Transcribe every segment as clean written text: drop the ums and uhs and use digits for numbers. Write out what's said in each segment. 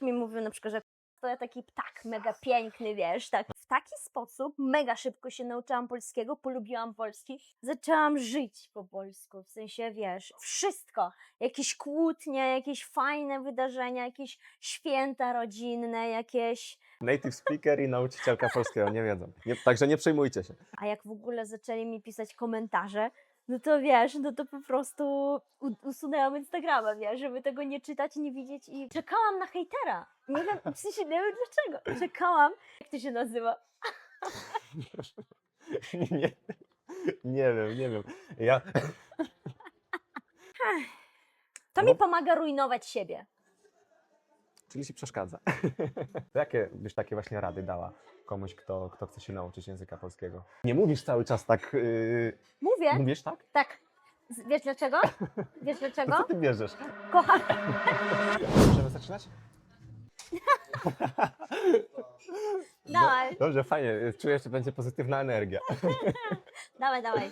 mi mówił na przykład, że to ja taki ptak mega piękny, wiesz, tak. W taki sposób mega szybko się nauczyłam polskiego, polubiłam polski, zaczęłam żyć po polsku, w sensie, wiesz, wszystko, jakieś kłótnie, jakieś fajne wydarzenia, jakieś święta rodzinne, jakieś... Native speaker i nauczycielka polskiego, nie wiedzą. Także nie przejmujcie się. A jak w ogóle zaczęli mi pisać komentarze, no to wiesz, no to po prostu usunęłam Instagrama, wiesz, żeby tego nie czytać, nie widzieć i czekałam na hejtera. Nie wiem, w sensie nie wiem dlaczego. Czekałam. Jak to się nazywa? Nie, nie wiem. Ja... To mi pomaga rujnować siebie. Czyli ci przeszkadza. To jakie byś takie właśnie rady dała komuś, kto chce się nauczyć języka polskiego? Nie mówisz cały czas tak... Mówię. Mówisz tak? Tak. Wiesz dlaczego? Wiesz To dlaczego? co ty bierzesz? Kocham. Możemy zaczynać? Dawaj, Dobrze, fajnie. Czuję, że będzie pozytywna energia. dawaj.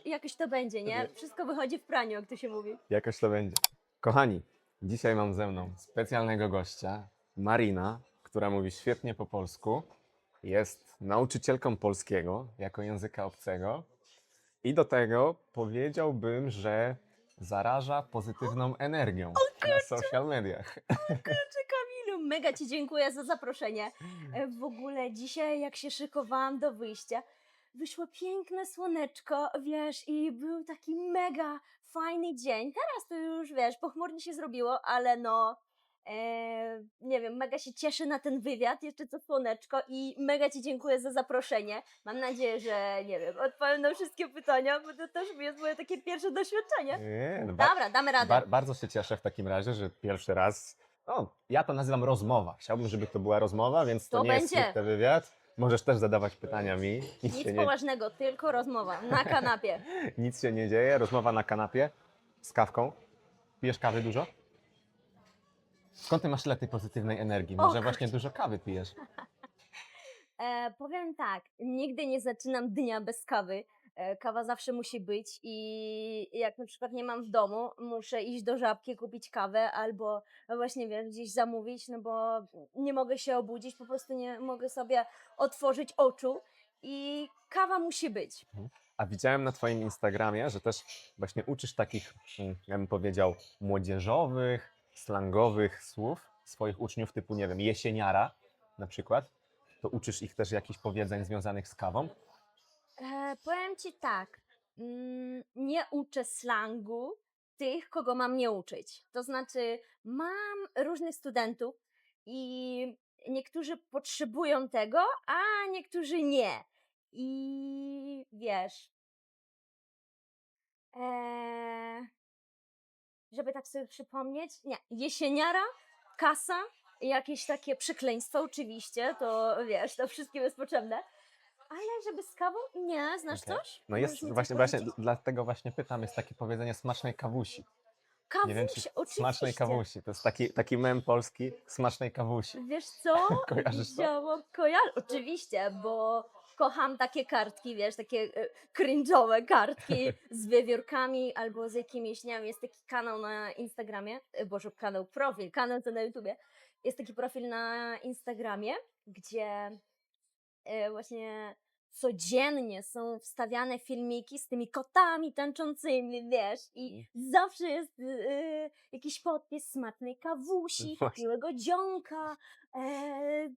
Jakoś to będzie, nie? Wszystko wychodzi w praniu, jak to się mówi. Jakoś to będzie. Kochani, dzisiaj mam ze mną specjalnego gościa, Marina, która mówi świetnie po polsku. Jest nauczycielką polskiego jako języka obcego. I do tego powiedziałbym, że zaraża pozytywną energią na social mediach. Kurczę, Kamilu, mega Ci dziękuję za zaproszenie. W ogóle dzisiaj, jak się szykowałam do wyjścia, wyszło piękne słoneczko, wiesz, i był taki mega fajny dzień. Teraz to już, wiesz, pochmurnie się zrobiło, ale no, nie wiem, mega się cieszę na ten wywiad, jeszcze to słoneczko i mega Ci dziękuję za zaproszenie. Mam nadzieję, że, nie wiem, odpowiem na wszystkie pytania, bo to też jest moje takie pierwsze doświadczenie. Nie, no Dobra, damy radę. bardzo się cieszę w takim razie, że pierwszy raz, ja to nazywam rozmowa. Chciałbym, żeby to była rozmowa, więc to To nie jest będzie. stricte wywiad. Możesz też zadawać pytania mi. Nic poważnego, tylko rozmowa na kanapie. Nic się nie dzieje. Rozmowa na kanapie z kawką. Pijesz kawy dużo? Skąd ty masz tyle tej pozytywnej energii? Może właśnie dużo kawy pijesz? Powiem tak, nigdy nie zaczynam dnia bez kawy. Kawa zawsze musi być i jak na przykład nie mam w domu, muszę iść do Żabki, kupić kawę albo właśnie wiem, gdzieś zamówić, no bo nie mogę się obudzić, po prostu nie mogę sobie otworzyć oczu i kawa musi być. A widziałem na twoim Instagramie, że też właśnie uczysz takich, ja bym powiedział, młodzieżowych, slangowych słów swoich uczniów typu, nie wiem, jesieniara na przykład. To uczysz ich też jakichś powiedzeń związanych z kawą? Powiem Ci tak, nie uczę slangu tych, kogo mam nie uczyć. To znaczy, mam różnych studentów i niektórzy potrzebują tego, a niektórzy nie. I wiesz, żeby tak sobie przypomnieć, nie, jesieniara, kasa, jakieś takie przekleństwa oczywiście, to wiesz, to wszystkim jest potrzebne. Ale żeby z kawą? Nie, znasz Okej. coś? No Możesz jest mi coś właśnie, powiedzieć? dlatego właśnie pytam, jest takie powiedzenie smacznej kawusi. Nie wiem, czy Kawuś, oczywiście. smacznej kawusi. To jest taki mem polski, smacznej kawusi. Wiesz co? Kojarzysz to? Widziałam, oczywiście, bo kocham takie kartki, wiesz, takie cringe'owe kartki z wiewiórkami albo z jakimiś, nie wiem, jest taki kanał na Instagramie, boże, kanał to na YouTubie, jest taki profil na Instagramie, gdzie właśnie codziennie są wstawiane filmiki z tymi kotami tańczącymi, wiesz, i zawsze jest jakiś podpis smacznej kawusi, Właśnie. miłego dzionka,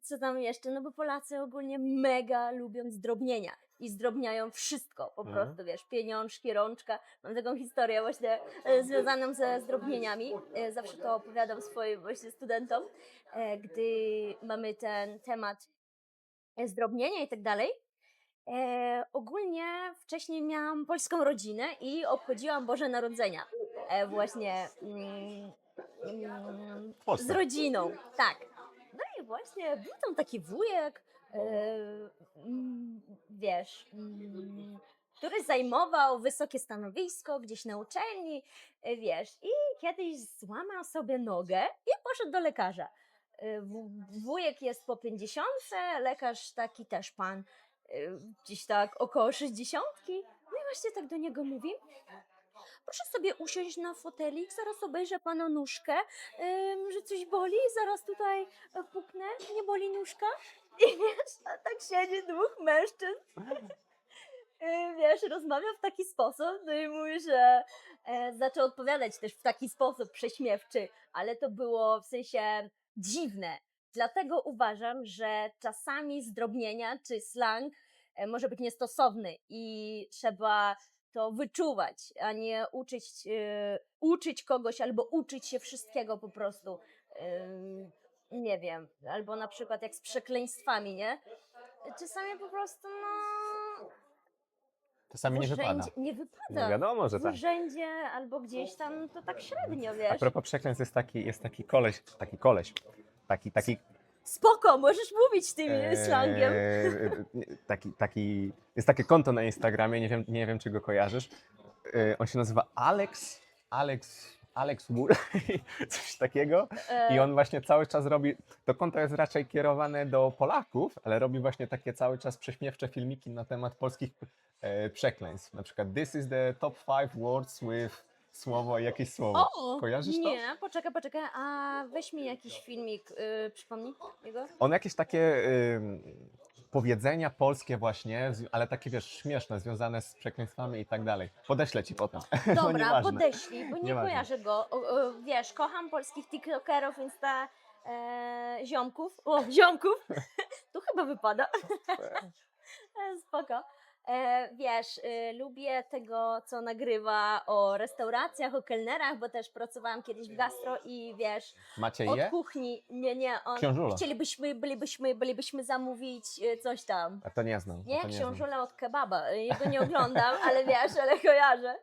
co tam jeszcze, no bo Polacy ogólnie mega lubią zdrobnienia i zdrobniają wszystko, po prostu, wiesz, pieniążki, rączka. Mam taką historię właśnie związaną ze zdrobnieniami, zawsze to opowiadam swoim właśnie studentom, gdy mamy ten temat zdrobnienia i tak dalej. Ogólnie wcześniej miałam polską rodzinę i obchodziłam Boże Narodzenia. Właśnie W Polsce. z rodziną, tak. No i właśnie był tam taki wujek, wiesz, który zajmował wysokie stanowisko gdzieś na uczelni, wiesz, i kiedyś złamał sobie nogę i poszedł do lekarza. Wujek jest po 50, lekarz taki też pan, gdzieś tak około 60. No i właśnie tak do niego mówi: proszę sobie usiąść na fotelik, zaraz obejrzę pana nóżkę, że coś boli, zaraz tutaj puknę, nie boli nóżka. I wiesz, a tak siedzi dwóch mężczyzn, wiesz, rozmawia w taki sposób, no i mówi, że zaczął odpowiadać też w taki sposób prześmiewczy, ale to było w sensie dziwne. Dlatego uważam, że czasami zdrobnienia czy slang może być niestosowny i trzeba to wyczuwać, a nie uczyć kogoś albo uczyć się wszystkiego po prostu. Nie wiem, albo na przykład jak z przekleństwami, nie? Czasami po prostu, no, Czasami nie wypada. nie No wypada. wiadomo, że W tak. urzędzie albo gdzieś tam to tak średnio, A wiesz. propos przekleństw, jest taki Spoko, możesz mówić tym slangiem. jest takie konto na Instagramie, nie wiem czy go kojarzysz. On się nazywa Alex Wood, coś takiego. I on właśnie cały czas robi, to konto jest raczej kierowane do Polaków, ale robi właśnie takie cały czas prześmiewcze filmiki na temat polskich przekleństw. Na przykład this is the top 5 words with jakieś słowo. Kojarzysz to? Nie, poczekaj, a weź mi jakiś filmik, przypomnij jego. On jakieś takie powiedzenia polskie właśnie, ale takie wiesz, śmieszne, związane z przekleństwami i tak dalej. Podeślę ci potem. No, Dobra, nieważne. podeślij, bo nie Nieważne. kojarzę go. Wiesz, kocham polskich tiktokerów, ziomków. O, ziomków! Tu chyba wypada. Spoko. Wiesz, lubię tego, co nagrywa o restauracjach, o kelnerach, bo też pracowałam kiedyś w gastro i wiesz, Macie od je? kuchni, on Książula. bylibyśmy zamówić coś tam. A to nie znam. Nie, to nie znam. książula od kebaba. Jego nie oglądam, ale wiesz, ale kojarzę.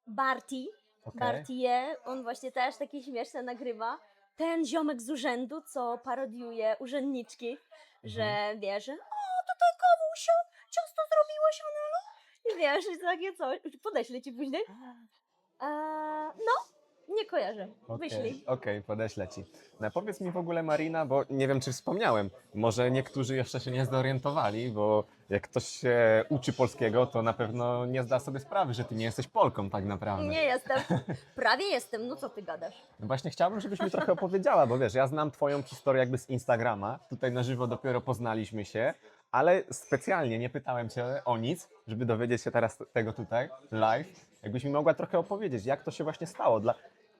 Barty, Okej. Bartie, on właśnie też takie śmieszne nagrywa. Ten ziomek z urzędu, co parodiuje urzędniczki, że wiesz, że o, tutaj kawusia, ciasto zrobiłaś, Anelo? I wiesz, i takie coś. Podeślę ci później. No, nie kojarzę. Wyślij. Okej, podeślę ci. No, powiedz mi w ogóle, Marina, bo nie wiem, czy wspomniałem, może niektórzy jeszcze się nie zorientowali, bo jak ktoś się uczy polskiego, to na pewno nie zda sobie sprawy, że ty nie jesteś Polką tak naprawdę. Nie jestem. Prawie jestem, no co ty gadasz? No właśnie chciałbym, żebyś mi trochę opowiedziała, bo wiesz, ja znam twoją historię jakby z Instagrama, tutaj na żywo dopiero poznaliśmy się, ale specjalnie nie pytałem cię o nic, żeby dowiedzieć się teraz tego tutaj, live. Jakbyś mi mogła trochę opowiedzieć, jak to się właśnie stało,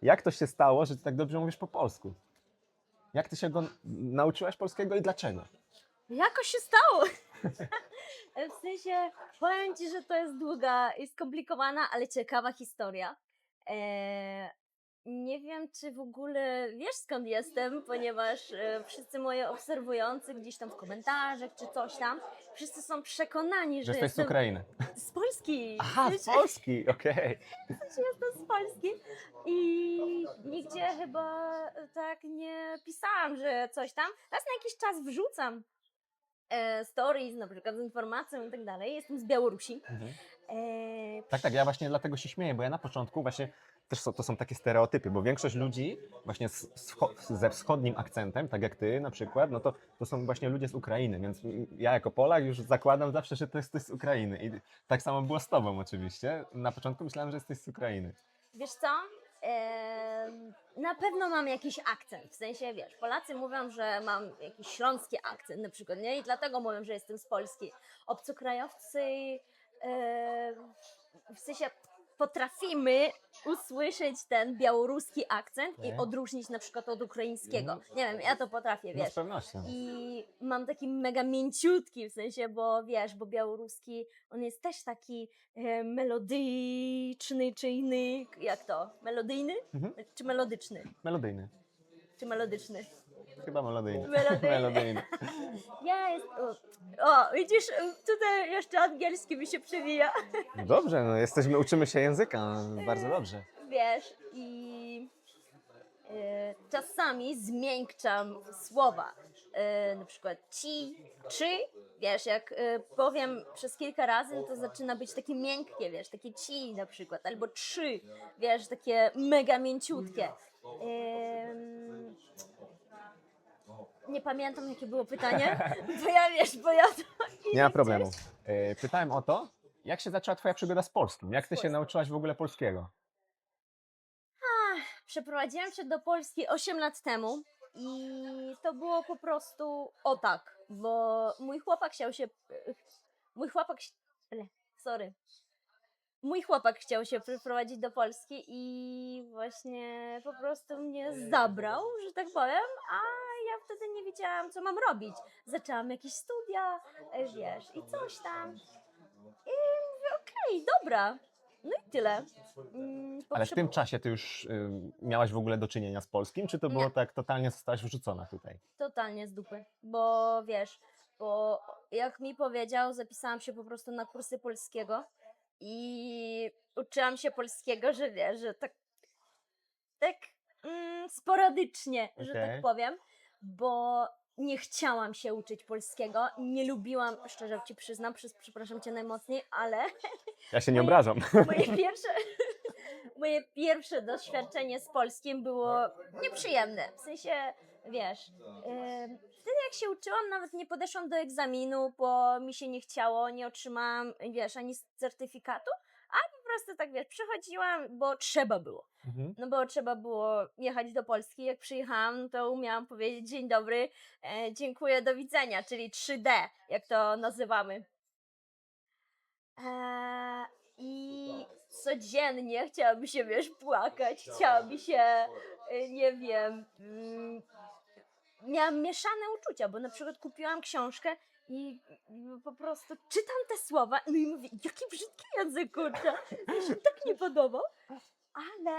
jak to się stało, że ty tak dobrze mówisz po polsku? Jak ty się go nauczyłaś polskiego i dlaczego? Jakoś się stało. W sensie, powiem ci, że to jest długa i skomplikowana, ale ciekawa historia. Nie wiem, czy w ogóle wiesz, skąd jestem, ponieważ wszyscy moi obserwujący gdzieś tam w komentarzach czy coś tam, wszyscy są przekonani, Że że jesteś z jestem Ukrainy. z Polski. Aha, W z sensie, Polski, okej. że jestem z Polski i nigdzie chyba tak nie pisałam, że coś tam. Raz na jakiś czas wrzucam stories, na przykład z informacją i tak dalej. Jestem z Białorusi. Mhm. E, Ja właśnie dlatego się śmieję, bo ja na początku właśnie to są takie stereotypy, bo większość ludzi właśnie ze wschodnim akcentem, tak jak ty na przykład, no to są właśnie ludzie z Ukrainy, więc ja jako Polak już zakładam zawsze, że to jesteś z Ukrainy i tak samo było z tobą oczywiście. Na początku myślałem, że jesteś z Ukrainy. Wiesz co? Na pewno mam jakiś akcent, w sensie, wiesz, Polacy mówią, że mam jakiś śląski akcent na przykład, nie? I dlatego mówią, że jestem z Polski. Obcokrajowcy, w sensie potrafimy usłyszeć ten białoruski akcent i Okej. odróżnić na przykład od ukraińskiego. Nie wiem, ja to potrafię, No z wiesz. pewnością. I mam taki mega mięciutki, w sensie, bo wiesz, bo białoruski, on jest też taki melodyczny, czy inny, jak to? Melodyjny? Mhm. Czy melodyczny? Melodyjny. Czy melodyczny? Chyba melodyjny. Melodyjny. Melodyjny. Ja jest... O, widzisz, tutaj jeszcze angielski mi się przewija. Dobrze, no uczymy się języka, bardzo dobrze. Wiesz, i czasami zmiękczam słowa. Na przykład ci, czy, wiesz, jak powiem przez kilka razy, no to zaczyna być takie miękkie, wiesz, takie ci na przykład, albo trzy, wiesz, takie mega mięciutkie. Nie pamiętam, jakie było pytanie, bo ja to Nie ma problemu. Pytałem o to, jak się zaczęła twoja przygoda z polskim? Jak ty się nauczyłaś w ogóle polskiego? Przeprowadziłam się do Polski 8 lat temu i to było po prostu o tak, bo mój chłopak chciał się. Mój chłopak. Sorry. Mój chłopak chciał się przeprowadzić do Polski i właśnie po prostu mnie zabrał, że tak powiem, a ja wtedy nie wiedziałam, co mam robić. Zaczęłam jakieś studia, wiesz, i coś tam. I mówię, okej, dobra. No i tyle. Ale w tym czasie ty już miałaś w ogóle do czynienia z polskim, czy to było Nie. tak totalnie zostałaś wrzucona tutaj? Totalnie z dupy, bo wiesz, bo jak mi powiedział, zapisałam się po prostu na kursy polskiego i uczyłam się polskiego, że wiesz, że tak sporadycznie, że tak Okej. powiem, bo nie chciałam się uczyć polskiego, nie lubiłam, szczerze ci przyznam, przepraszam cię najmocniej, ale Ja się nie Moje- obrażam. moje pierwsze doświadczenie z polskim było nieprzyjemne. W sensie, wiesz, wtedy jak się uczyłam, nawet nie podeszłam do egzaminu, bo mi się nie chciało, nie otrzymałam, wiesz, ani certyfikatu, a po prostu tak, wiesz, przychodziłam, bo trzeba było. Mhm. No bo trzeba było jechać do Polski. Jak przyjechałam, to umiałam powiedzieć dzień dobry, dziękuję, do widzenia, czyli 3D, jak to nazywamy. I codziennie chciałaby się, wiesz, płakać, chciałaby się, nie wiem, miałam mieszane uczucia, bo na przykład kupiłam książkę i po prostu czytam te słowa no i mówię, jaki brzydki język, kurczę, mi się tak nie podobał, ale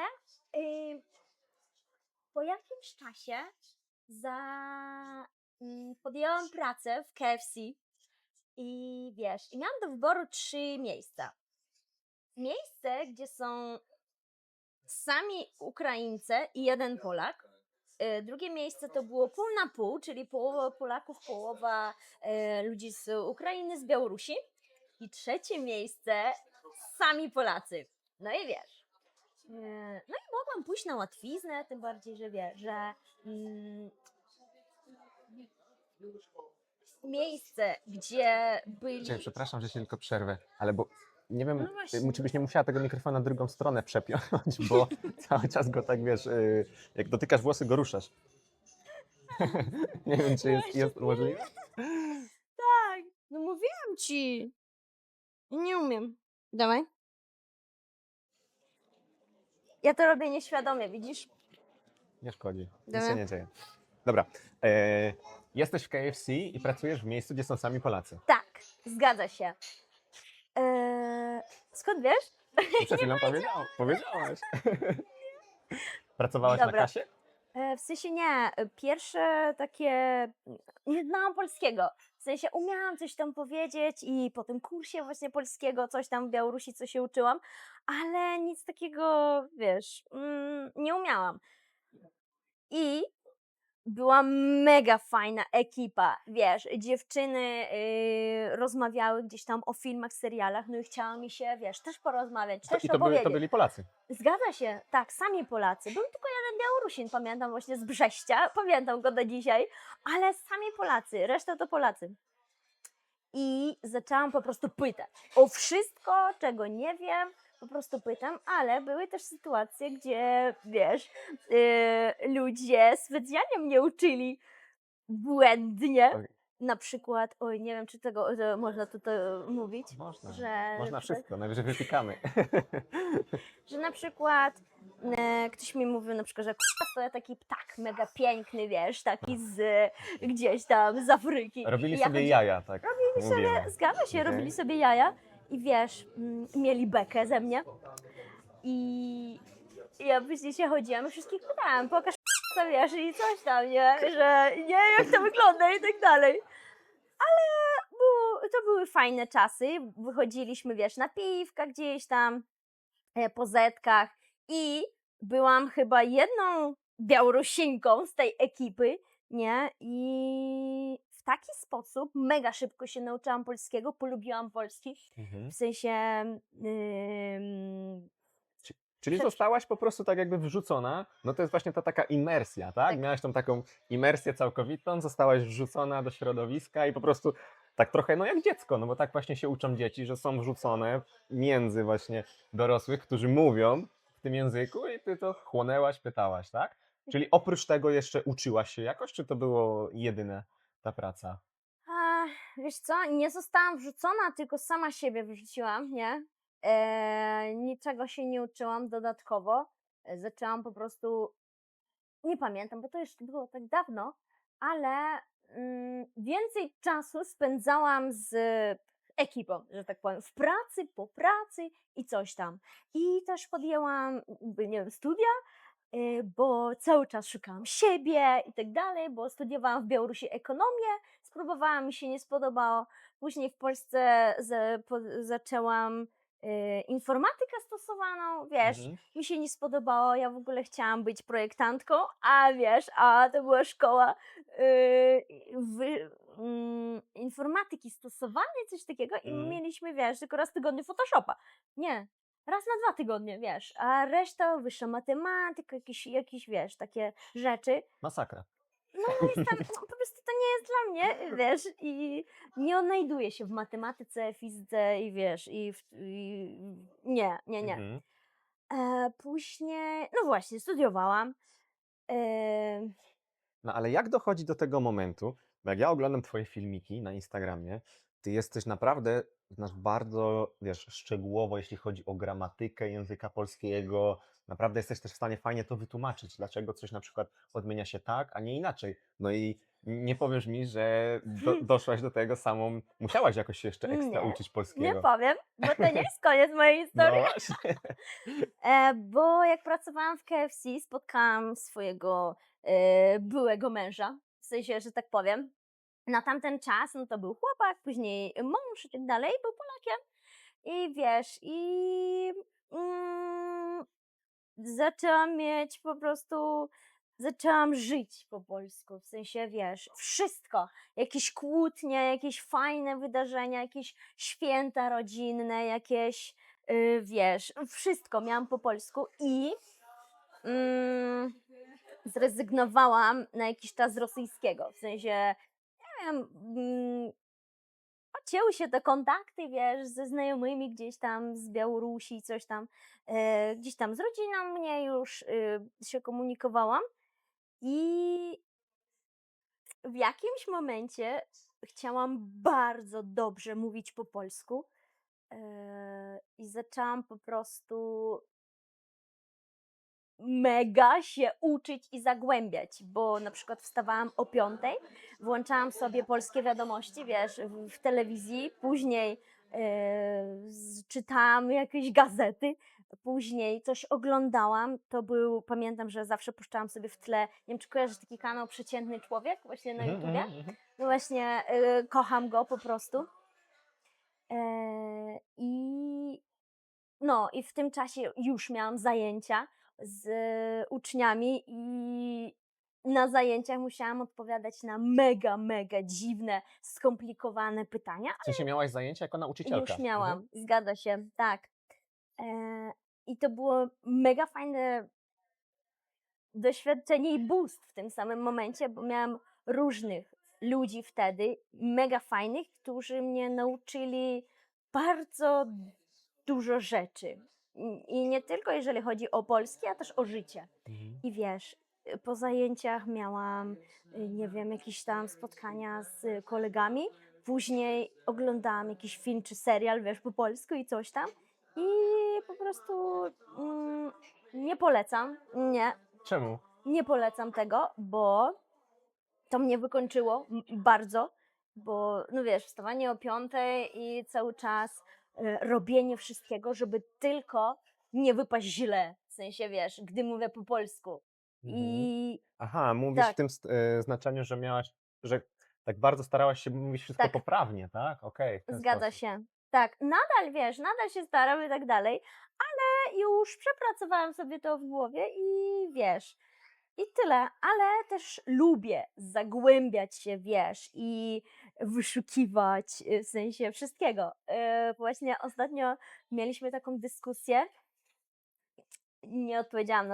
po jakimś czasie podjęłam pracę w KFC i wiesz, i miałam do wyboru 3 miejsca. Miejsce, gdzie są sami Ukraińcy i 1 Polak. Drugie miejsce to było pół na pół, czyli połowa Polaków, połowa ludzi z Ukrainy, z Białorusi. I trzecie miejsce sami Polacy. No i wiesz. No i mogłam pójść na łatwiznę, tym bardziej, że wiesz, że miejsce, gdzie byli. Cześć, przepraszam, że się tylko przerwę, ale bo nie wiem, No właśnie. czy byś nie musiała tego mikrofonu na drugą stronę przepiąć, bo cały czas go tak, wiesz, jak dotykasz włosy, go ruszasz. Nie wiem, czy jest możliwe? Tak, no mówiłam ci. Nie umiem. Dawaj. Ja to robię nieświadomie, widzisz? Nie szkodzi, nic Dobra. się nie dzieje. Dobra, jesteś w KFC i pracujesz w miejscu, gdzie są sami Polacy. Tak, zgadza się. Skąd wiesz? Przed chwilą powiedziałaś. Pracowałaś na Dobra. kasie? W sensie nie, pierwsze takie, nie znałam polskiego, w sensie umiałam coś tam powiedzieć i po tym kursie właśnie polskiego, coś tam w Białorusi, co się uczyłam, ale nic takiego, wiesz, nie umiałam. I była mega fajna ekipa, wiesz, dziewczyny rozmawiały gdzieś tam o filmach, serialach, no i chciała mi się, wiesz, też porozmawiać, też I to opowiedzieć. byli Polacy. Zgadza się, tak, sami Polacy. Był tylko jeden Białorusin, pamiętam właśnie z Brześcia, pamiętam go do dzisiaj, ale sami Polacy, reszta to Polacy. I zaczęłam po prostu pytać o wszystko, czego nie wiem, po prostu pytam, ale były też sytuacje, gdzie, wiesz, ludzie specjalnie mnie uczyli błędnie. Okej. Na przykład, oj, nie wiem, czy tego można tutaj mówić. Można, Że- można wszystko, najwyżej wypikamy. Że na przykład ktoś mi mówił na przykład, że k***a, to ja taki ptak mega piękny, wiesz, taki z gdzieś tam z Afryki. Robili I ja sobie chodzi- jaja, tak mówimy. Zgadza się, Okej. robili sobie jaja i wiesz, mieli bekę ze mnie i ja później się chodziłam i wszystkich pytałam, pokaż co wiesz i coś tam, nie, że nie, jak to wygląda i tak dalej. Ale to były fajne czasy, wychodziliśmy, wiesz, na piwka gdzieś tam, po zetkach i byłam chyba jedną Białorusinką z tej ekipy, nie? I w taki sposób mega szybko się nauczyłam polskiego, polubiłam polski, Mhm. w sensie Czyli zostałaś po prostu tak jakby wrzucona, no to jest właśnie ta taka imersja, tak? Tak. Miałaś tą taką imersję całkowitą, zostałaś wrzucona do środowiska i po prostu Tak trochę no jak dziecko, no bo tak właśnie się uczą dzieci, że są wrzucone między właśnie dorosłych, którzy mówią w tym języku i ty to chłonęłaś, pytałaś, tak? Czyli oprócz tego jeszcze uczyłaś się jakoś, czy to było jedyne ta praca? A, wiesz co, nie zostałam wrzucona, tylko sama siebie wrzuciłam, nie? Niczego się nie uczyłam dodatkowo. Zaczęłam po prostu, nie pamiętam, bo to jeszcze było tak dawno, ale więcej czasu spędzałam z ekipą, że tak powiem, w pracy, po pracy i coś tam. I też podjęłam, nie wiem, studia, bo cały czas szukałam siebie i tak dalej, bo studiowałam w Białorusi ekonomię, spróbowałam, mi się nie spodobało. Później w Polsce zaczęłam informatykę stosowaną, wiesz, Mhm. mi się nie spodobało, ja w ogóle chciałam być projektantką, a wiesz, a to była szkoła informatyki stosowanej, coś takiego i Mhm. mieliśmy, wiesz, tylko raz w tygodniu Photoshopa. Nie, raz na 2 tygodnie, wiesz, a reszta wyższa matematyka, jakieś, wiesz, takie rzeczy. Masakra. No jestem, no, po prostu to nie jest dla mnie, wiesz, i nie odnajduję się w matematyce, fizyce i wiesz, nie, nie, nie. Mhm. Później, no właśnie, studiowałam. E, No ale jak dochodzi do tego momentu, bo jak ja oglądam twoje filmiki na Instagramie, ty jesteś naprawdę, znasz bardzo, wiesz, szczegółowo, jeśli chodzi o gramatykę języka polskiego, naprawdę jesteś też w stanie fajnie to wytłumaczyć, dlaczego coś na przykład odmienia się tak, a nie inaczej. No i nie powiesz mi, że doszłaś do tego samą, musiałaś jakoś się jeszcze ekstra nie, uczyć nie polskiego. powiem, bo to nie jest koniec mojej historii. No właśnie. Bo jak pracowałam w KFC, spotkałam swojego byłego męża, w sensie, że tak powiem. Na tamten czas, no to był chłopak, później mąż i tak dalej, był Polakiem. I wiesz, mm, zaczęłam mieć po prostu, zaczęłam żyć po polsku, w sensie, wiesz, wszystko, jakieś kłótnie, jakieś fajne wydarzenia, jakieś święta rodzinne, jakieś, wiesz, wszystko miałam po polsku i mm, zrezygnowałam na jakiś czas z rosyjskiego, w sensie, nie wiem, odcięły się te kontakty, wiesz, ze znajomymi gdzieś tam z Białorusi, coś tam, gdzieś tam z rodziną mnie już się komunikowałam i w jakimś momencie chciałam bardzo dobrze mówić po polsku i zaczęłam po prostu mega się uczyć i zagłębiać, bo na przykład wstawałam o 5:00, włączałam sobie polskie wiadomości, wiesz, w telewizji, później czytałam jakieś gazety, później coś oglądałam, to był, pamiętam, że zawsze puszczałam sobie w tle, nie wiem czy kojarzysz taki kanał Przeciętny Człowiek właśnie na Mhm, YouTubie, mhm, mhm. no właśnie kocham go po prostu. I no i w tym czasie już miałam zajęcia z uczniami i na zajęciach musiałam odpowiadać na mega, mega dziwne, skomplikowane pytania, W sensie miałaś zajęcia jako ale już nauczycielka. Mhm. miałam, zgadza się, tak. E, I to było mega fajne doświadczenie i boost w tym samym momencie, bo miałam różnych ludzi wtedy, mega fajnych, którzy mnie nauczyli bardzo dużo rzeczy. I nie tylko jeżeli chodzi o polski, a też o życie. Mhm. I wiesz, po zajęciach miałam, nie wiem, jakieś tam spotkania z kolegami, później oglądałam jakiś film czy serial, wiesz, po polsku i coś tam. I po prostu nie polecam, Czemu? nie polecam tego, bo to mnie wykończyło bardzo, bo no wiesz, wstawanie o 5:00 i cały czas robienie wszystkiego, żeby tylko nie wypaść źle. W sensie, wiesz, gdy mówię po polsku. Mhm. I Aha, mówisz w tak, tym znaczeniu, że miałaś, że tak bardzo starałaś się mówić wszystko tak, poprawnie, tak? Okej, w ten zgadza sposób. się. Tak, nadal wiesz, nadal się staram i tak dalej, ale już przepracowałam sobie to w głowie i wiesz, i tyle, ale też lubię zagłębiać się, wiesz, i wyszukiwać, w sensie wszystkiego. Właśnie ostatnio mieliśmy taką dyskusję, nie odpowiedziałam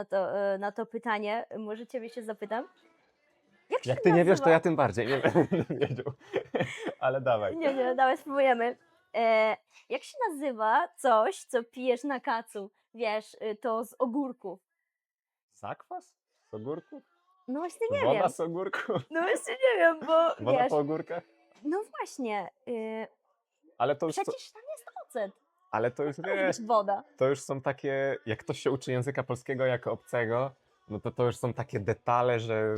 na to pytanie, może ciebie się zapytam. Jak się Jak ty nie wiesz, to nazywa? ja tym bardziej nie będę wiedział. Ale dawaj. Nie, dawaj spróbujemy. Jak się nazywa coś, co pijesz na kacu? Wiesz, to z ogórków. Zakwas? Z ogórków? No właśnie nie Woda wiem. z ogórków? No właśnie nie wiem, bo Woda wiesz, po ogórkach? no właśnie, Ale to już, przecież tam jest ocet. ale to już To może wiesz, być woda. to już są takie, jak ktoś się uczy języka polskiego jako obcego, no to już są takie detale, że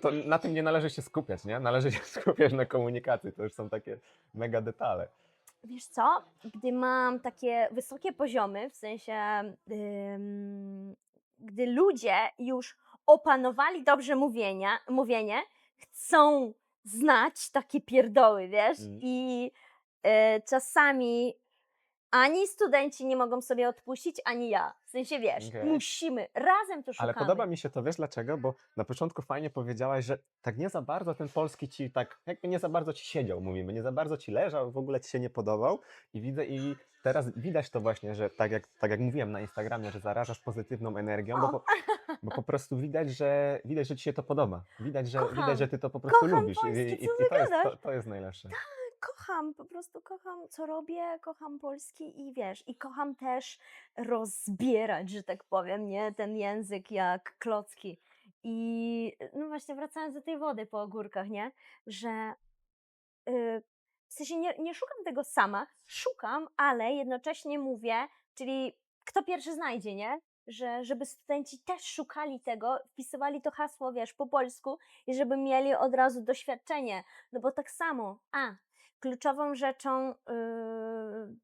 to na tym nie należy się skupiać, nie? Należy się skupiać na komunikacji, to już są takie mega detale. Wiesz co, gdy mam takie wysokie poziomy, w sensie, gdy ludzie już opanowali dobrze mówienie, chcą znać takie pierdoły, wiesz, Mm. i czasami ani studenci nie mogą sobie odpuścić, ani ja. W sensie, wiesz, Okej. musimy, razem to szukamy. Ale podoba mi się to, wiesz dlaczego? Bo na początku fajnie powiedziałaś, że tak nie za bardzo ten polski ci tak, jakby nie za bardzo ci siedział, mówimy, nie za bardzo ci leżał, w ogóle ci się nie podobał i widzę i teraz widać to właśnie, że tak jak mówiłem na Instagramie, że zarażasz pozytywną energią, bo po prostu widać, że ci się to podoba. Widać, Kocham. że ty to po prostu Kocham lubisz polskie, co i ty gadasz? to jest najlepsze. Kocham, po prostu kocham, co robię, kocham polski i wiesz, i kocham też rozbierać, że tak powiem, nie, ten język jak klocki. I no właśnie wracając do tej wody po ogórkach, nie, że w sensie nie szukam tego sama, szukam, ale jednocześnie mówię, czyli kto pierwszy znajdzie, nie? Żeby studenci też szukali tego, wpisywali to hasło, wiesz, po polsku i żeby mieli od razu doświadczenie. No bo tak samo, kluczową rzeczą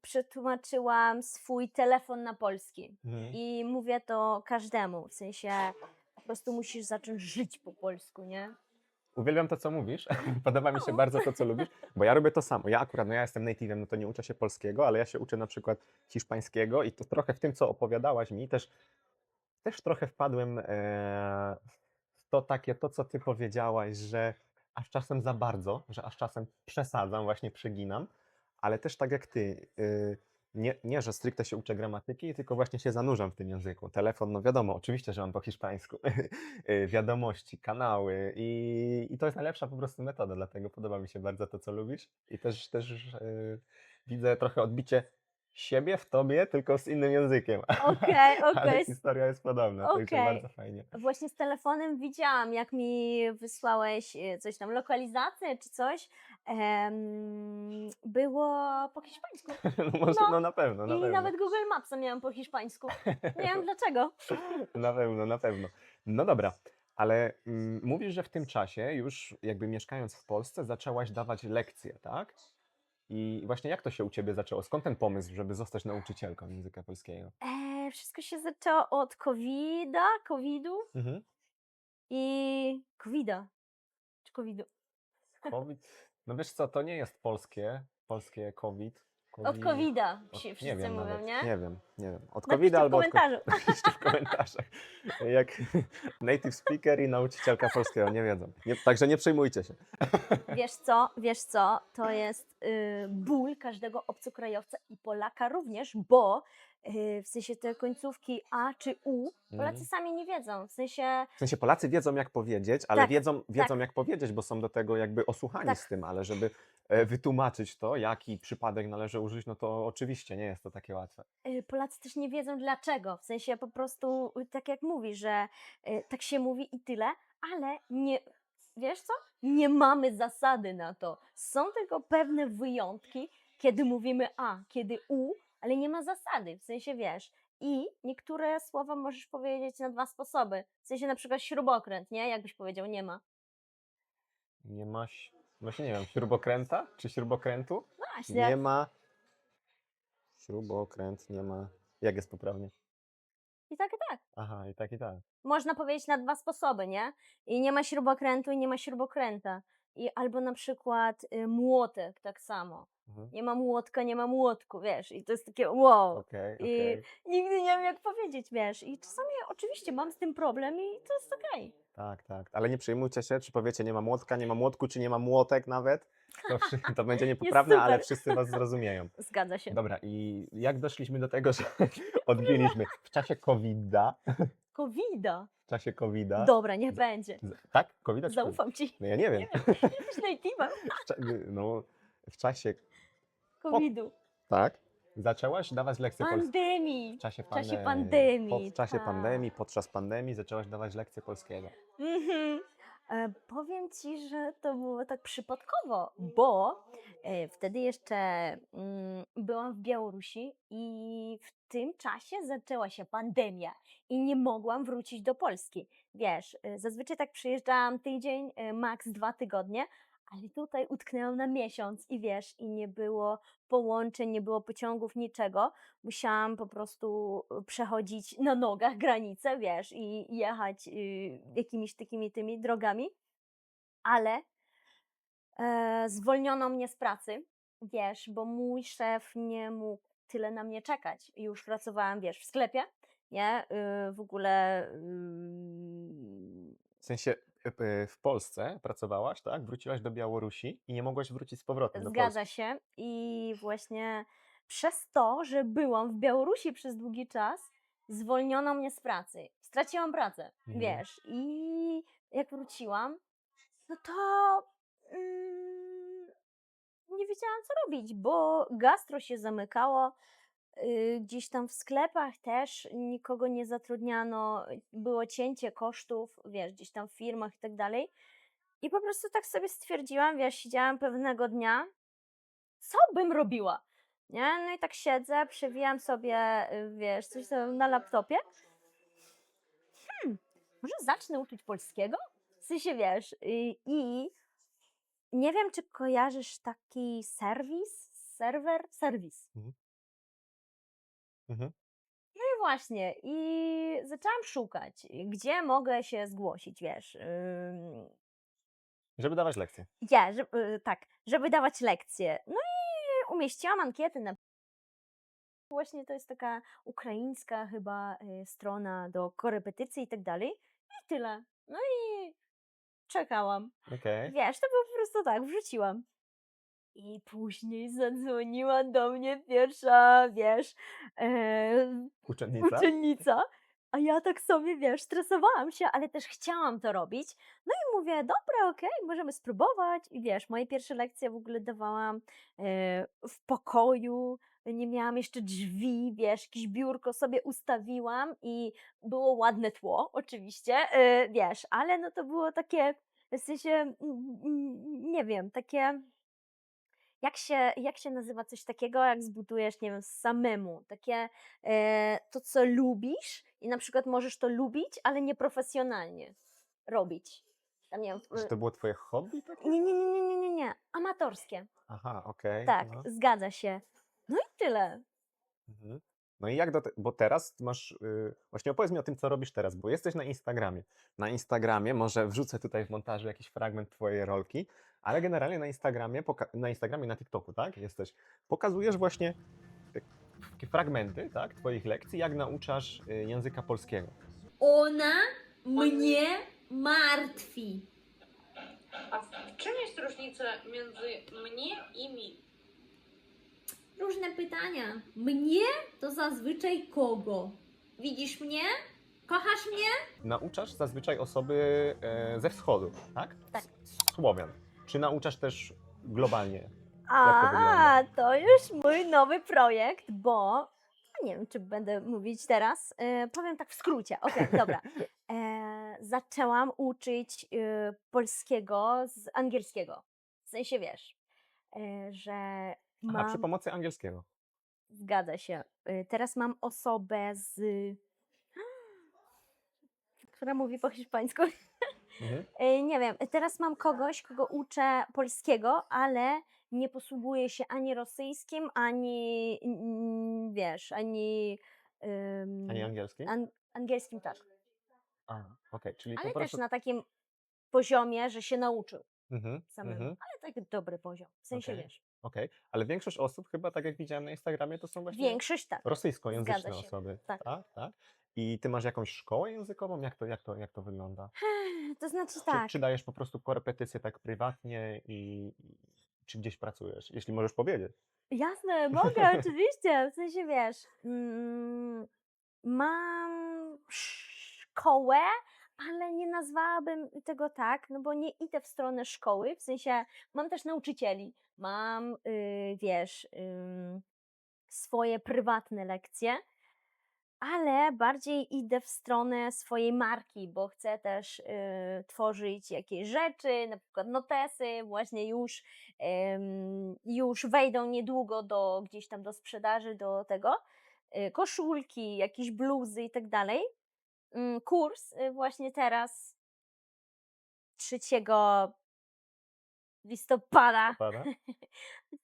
przetłumaczyłam swój telefon na polski. Mhm. I mówię to każdemu, w sensie po prostu musisz zacząć żyć po polsku, nie? Uwielbiam to, co mówisz. Podoba mi się bardzo to, co lubisz, bo ja robię to samo. Ja akurat, no ja jestem native'em, no to nie uczę się polskiego, ale ja się uczę na przykład hiszpańskiego i to trochę w tym, co opowiadałaś mi, też trochę wpadłem w to takie, to co ty powiedziałaś, że aż czasem za bardzo, że aż czasem przesadzam, właśnie przeginam, ale też tak jak ty, nie, że stricte się uczę gramatyki, tylko właśnie się zanurzam w tym języku. Telefon, no wiadomo, oczywiście, że mam po hiszpańsku, wiadomości, kanały i to jest najlepsza po prostu metoda, dlatego podoba mi się bardzo to, co lubisz i też widzę trochę odbicie siebie w tobie, tylko z innym językiem. Okej, Ale okej. historia jest podobna, także Okej. bardzo fajnie. Właśnie z telefonem widziałam, jak mi wysłałeś coś tam, lokalizację czy coś. Było po hiszpańsku. No może, No. no na pewno, na I pewno. nawet Google Mapsa miałam po hiszpańsku. Nie wiem dlaczego. Na pewno, na pewno. No dobra, ale mówisz, że w tym czasie już jakby mieszkając w Polsce zaczęłaś dawać lekcje, tak? I właśnie jak to się u ciebie zaczęło? Skąd ten pomysł, żeby zostać nauczycielką języka polskiego? Wszystko się zaczęło od covidu Mhm. i covida. Czy covidu? COVID. No wiesz co, to nie jest polskie COVID. Od covida Nie wszyscy wiem mówią, nawet, nie? nie wiem. Od Napiszcie COVID w albo komentarzu. Napiszcie w komentarzach. Jak native speaker i nauczycielka polskiego nie wiedzą. Także nie przejmujcie się. Wiesz co, to jest ból każdego obcokrajowca i Polaka również, bo w sensie te końcówki A czy U, Polacy sami nie wiedzą, w sensie W sensie Polacy wiedzą jak powiedzieć, ale Tak, wiedzą tak. jak powiedzieć, bo są do tego jakby osłuchani Tak. z tym, ale żeby wytłumaczyć to, jaki przypadek należy użyć, no to oczywiście nie jest to takie łatwe. Polacy też nie wiedzą dlaczego, w sensie po prostu tak jak mówisz, że tak się mówi i tyle, ale nie, wiesz co, nie mamy zasady na to. Są tylko pewne wyjątki, kiedy mówimy A, kiedy U, ale nie ma zasady, w sensie wiesz. I niektóre słowa możesz powiedzieć na dwa sposoby. W sensie na przykład śrubokręt, nie? Jakbyś powiedział, nie ma. Nie ma, właśnie nie wiem, śrubokręta czy śrubokrętu? No właśnie. Nie ma śrubokręt, nie ma. Jak jest poprawnie? I tak, i tak. Aha, i tak, i tak. Można powiedzieć na dwa sposoby, nie? I nie ma śrubokrętu i nie ma śrubokręta. I albo na przykład młotek tak samo. Mhm. Nie ma młotka, nie ma młotku, wiesz, i to jest takie wow. Okej, I okej. nigdy nie wiem, jak powiedzieć, wiesz. I czasami oczywiście mam z tym problem i to jest okej. Tak, tak. Ale nie przejmujcie się, czy powiecie nie ma młotka, nie ma młotku, czy nie ma młotek nawet. To będzie Jest niepoprawne, ale super. wszyscy was zrozumieją. Zgadza się. Dobra, i jak doszliśmy do tego, że odbiliśmy w czasie COVID-a, Covida. w czasie COVID-a, Dobra, niech będzie. tak? COVID-a czy COVID? Zaufam ci. No ja nie wiem. Nie wiem, jesteś native'em No, w czasie, covidu. tak, zaczęłaś dawać lekcje Pandemii. w czasie W czasie pandemii, pandemii, tak. podczas pandemii zaczęłaś dawać lekcje polskiego. Mhm. Powiem ci, że to było tak przypadkowo, bo wtedy jeszcze byłam w Białorusi i w tym czasie zaczęła się pandemia i nie mogłam wrócić do Polski. Wiesz, zazwyczaj tak przyjeżdżałam tydzień, maks 2 tygodnie, ale tutaj utknęłam na miesiąc i wiesz, i nie było połączeń, nie było pociągów, niczego. Musiałam po prostu przechodzić na nogach granicę, wiesz, i jechać jakimiś takimi tymi drogami, ale zwolniono mnie z pracy, wiesz, bo mój szef nie mógł tyle na mnie czekać. Już pracowałam, wiesz, w sklepie, nie, w ogóle W sensie w Polsce pracowałaś, tak? Wróciłaś do Białorusi i nie mogłaś wrócić z powrotem do zgadza Polski. się i właśnie przez to, że byłam w Białorusi przez długi czas, zwolniono mnie z pracy. Straciłam pracę, Mhm. wiesz, i jak wróciłam, no to nie wiedziałam, co robić, bo gastro się zamykało, gdzieś tam w sklepach też nikogo nie zatrudniano, było cięcie kosztów, wiesz, gdzieś tam w firmach i tak dalej. I po prostu tak sobie stwierdziłam, wiesz, siedziałam pewnego dnia, co bym robiła? Nie? No i tak siedzę, przewijam sobie, wiesz, coś tam na laptopie. Może zacznę uczyć polskiego? W sensie, wiesz, i nie wiem, czy kojarzysz taki serwis. Mhm. Mhm. I właśnie, i zaczęłam szukać, gdzie mogę się zgłosić, wiesz, Żeby dawać lekcje. tak, żeby dawać lekcje. No i umieściłam ankietę na właśnie to jest taka ukraińska chyba strona do korepetycji i tak dalej. I tyle. No i czekałam. Okej. Wiesz, to było po prostu tak, wrzuciłam. I później zadzwoniła do mnie pierwsza, wiesz, Uczennica? uczennica, a ja tak sobie, wiesz, stresowałam się, ale też chciałam to robić. No i mówię, dobra, okej, możemy spróbować. I wiesz, moje pierwsze lekcje w ogóle dawałam w pokoju, nie miałam jeszcze drzwi, wiesz, jakieś biurko sobie ustawiłam i było ładne tło, oczywiście, wiesz, ale no to było takie, w sensie, nie wiem, takie jak się nazywa coś takiego, jak zbudujesz, nie wiem, samemu? Takie to, co lubisz i na przykład możesz to lubić, ale nieprofesjonalnie robić. Tam nie wiem, Że to było twoje hobby takie? nie. Amatorskie. Aha, okej. Tak, No. zgadza się. No i tyle. Mhm. No i jak bo teraz masz, właśnie opowiedz mi o tym, co robisz teraz, bo jesteś na Instagramie. Na Instagramie, może wrzucę tutaj w montażu jakiś fragment twojej rolki, ale generalnie na Instagramie, na TikToku, tak, jesteś, pokazujesz właśnie y, takie fragmenty, tak, twoich lekcji, jak nauczasz języka polskiego. Ona mnie martwi. A w czym jest różnica między mnie i mi? Różne pytania. Mnie to zazwyczaj kogo? Widzisz mnie? Kochasz mnie? Nauczasz zazwyczaj osoby ze wschodu, tak? Tak. Słowian. Czy nauczasz też globalnie? Jak to wygląda? A, to już mój nowy projekt, bo nie wiem, czy będę mówić teraz. Powiem tak w skrócie. Okej, dobra. Zaczęłam uczyć polskiego z angielskiego. W sensie wiesz, że Aha, przy mam. pomocy angielskiego. Zgadza się. Teraz mam osobę która mówi po hiszpańsku. Mhm. Nie wiem, teraz mam kogoś, kogo uczę polskiego, ale nie posługuję się ani rosyjskim, ani wiesz, ani A nie angielski? angielskim tak. A, okej, czyli po Ale też prostu... na takim poziomie, że się nauczył Mhm, samemu. mhm. Ale taki dobry poziom. W sensie Okej. wiesz. Okej, ale większość osób chyba, tak jak widziałem na Instagramie, to są właśnie Większość tak. rosyjskojęzyczne Zgadza się. osoby. Tak. Tak, tak. I ty masz jakąś szkołę językową? Jak to wygląda? To znaczy Czy, tak. czy dajesz po prostu korepetycje tak prywatnie czy gdzieś pracujesz? Jeśli możesz powiedzieć. Jasne, mogę, oczywiście. W sensie wiesz, mam szkołę, ale nie nazwałabym tego tak, no bo nie idę w stronę szkoły. W sensie mam też nauczycieli, mam, wiesz, swoje prywatne lekcje, ale bardziej idę w stronę swojej marki, bo chcę też tworzyć jakieś rzeczy, na przykład notesy, właśnie już wejdą niedługo gdzieś tam do sprzedaży, do tego, koszulki, jakieś bluzy i tak dalej. Kurs właśnie teraz 3 listopada, Pada?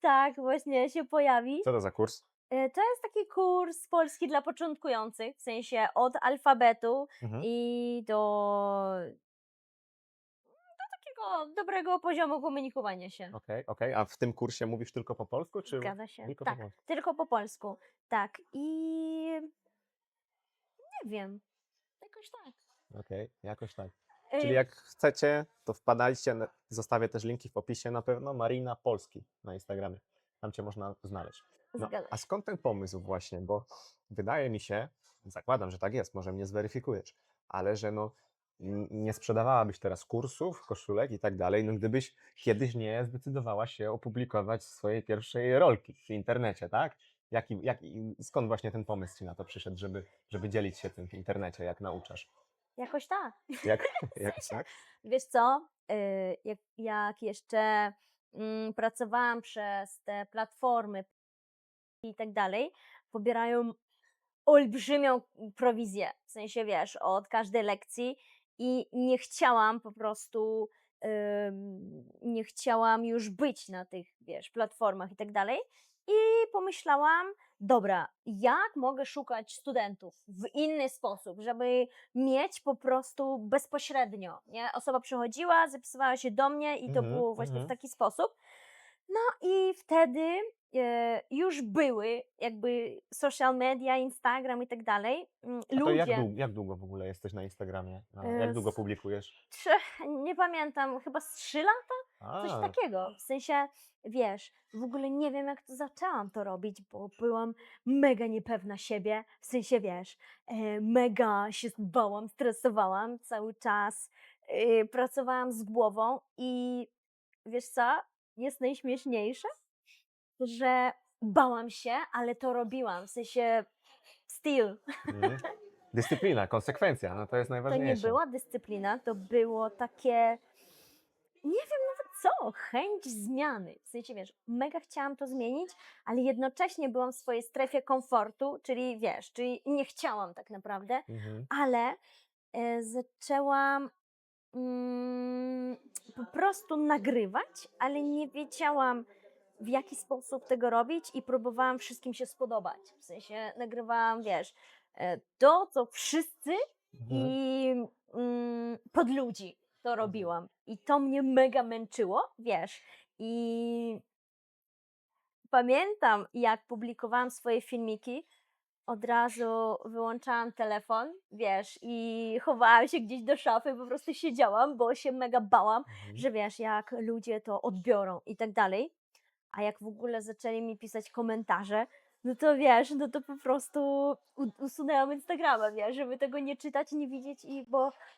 tak, właśnie się pojawi. Co to za kurs? To jest taki kurs polski dla początkujących, w sensie od alfabetu Mhm. i do takiego dobrego poziomu komunikowania się. Okej. A w tym kursie mówisz tylko po polsku, czy Zgadza się. tylko po Tak, polsku? tylko po polsku. Tak. I nie wiem. Jakoś tak. Okej, jakoś tak. Y, Czyli jak chcecie, to wpadajcie, zostawię też linki w opisie na pewno, Marina Polski na Instagramie. Tam cię można znaleźć. No, Zgadza a się. skąd ten pomysł właśnie? Bo wydaje mi się, zakładam, że tak jest, może mnie zweryfikujesz, ale że no nie sprzedawałabyś teraz kursów, koszulek i tak dalej, no gdybyś kiedyś nie zdecydowała się opublikować swojej pierwszej rolki w internecie, tak? Skąd właśnie ten pomysł ci na to przyszedł, żeby dzielić się tym w internecie, jak nauczasz? Jakoś tak. Jak, W jak sensie, tak? wiesz co? Jak jeszcze pracowałam przez te platformy i tak dalej, pobierają olbrzymią prowizję, w sensie wiesz, od każdej lekcji i nie chciałam po prostu, nie chciałam już być na tych, wiesz, platformach i tak dalej. I pomyślałam, dobra, jak mogę szukać studentów w inny sposób, żeby mieć po prostu bezpośrednio, nie? Osoba przychodziła, zapisywała się do mnie i to było właśnie w taki sposób. No i wtedy już były jakby social media, Instagram i tak dalej. A to Ludzie, jak długo w ogóle jesteś na Instagramie? A jak e, długo z publikujesz? trzy, nie pamiętam, chyba z 3 lata? Coś A, takiego. W sensie, wiesz, w ogóle nie wiem, jak to zaczęłam to robić, bo byłam mega niepewna siebie. W sensie, wiesz, mega się bałam, stresowałam cały czas, pracowałam z głową i wiesz co, jest najśmieszniejsze, że bałam się, ale to robiłam. W sensie, still. mm. Dyscyplina, konsekwencja, no to jest To nie najważniejsze. była dyscyplina, to było takie, nie wiem nawet co, chęć zmiany. W sensie, wiesz, mega chciałam to zmienić, ale jednocześnie byłam w swojej strefie komfortu, czyli wiesz, czyli nie chciałam tak naprawdę, Mhm. ale zaczęłam po prostu nagrywać, ale nie wiedziałam w jaki sposób tego robić i próbowałam wszystkim się spodobać. W sensie nagrywałam, wiesz, to, co wszyscy Mhm. i pod ludzi to robiłam. I to mnie mega męczyło, wiesz. I pamiętam, jak publikowałam swoje filmiki, od razu wyłączałam telefon, wiesz, i chowałam się gdzieś do szafy, po prostu siedziałam, bo się mega bałam, Mhm. że wiesz, jak ludzie to odbiorą i tak dalej. A jak w ogóle zaczęli mi pisać komentarze, no to wiesz, no to po prostu usunęłam Instagrama, wiesz, żeby tego nie czytać, nie widzieć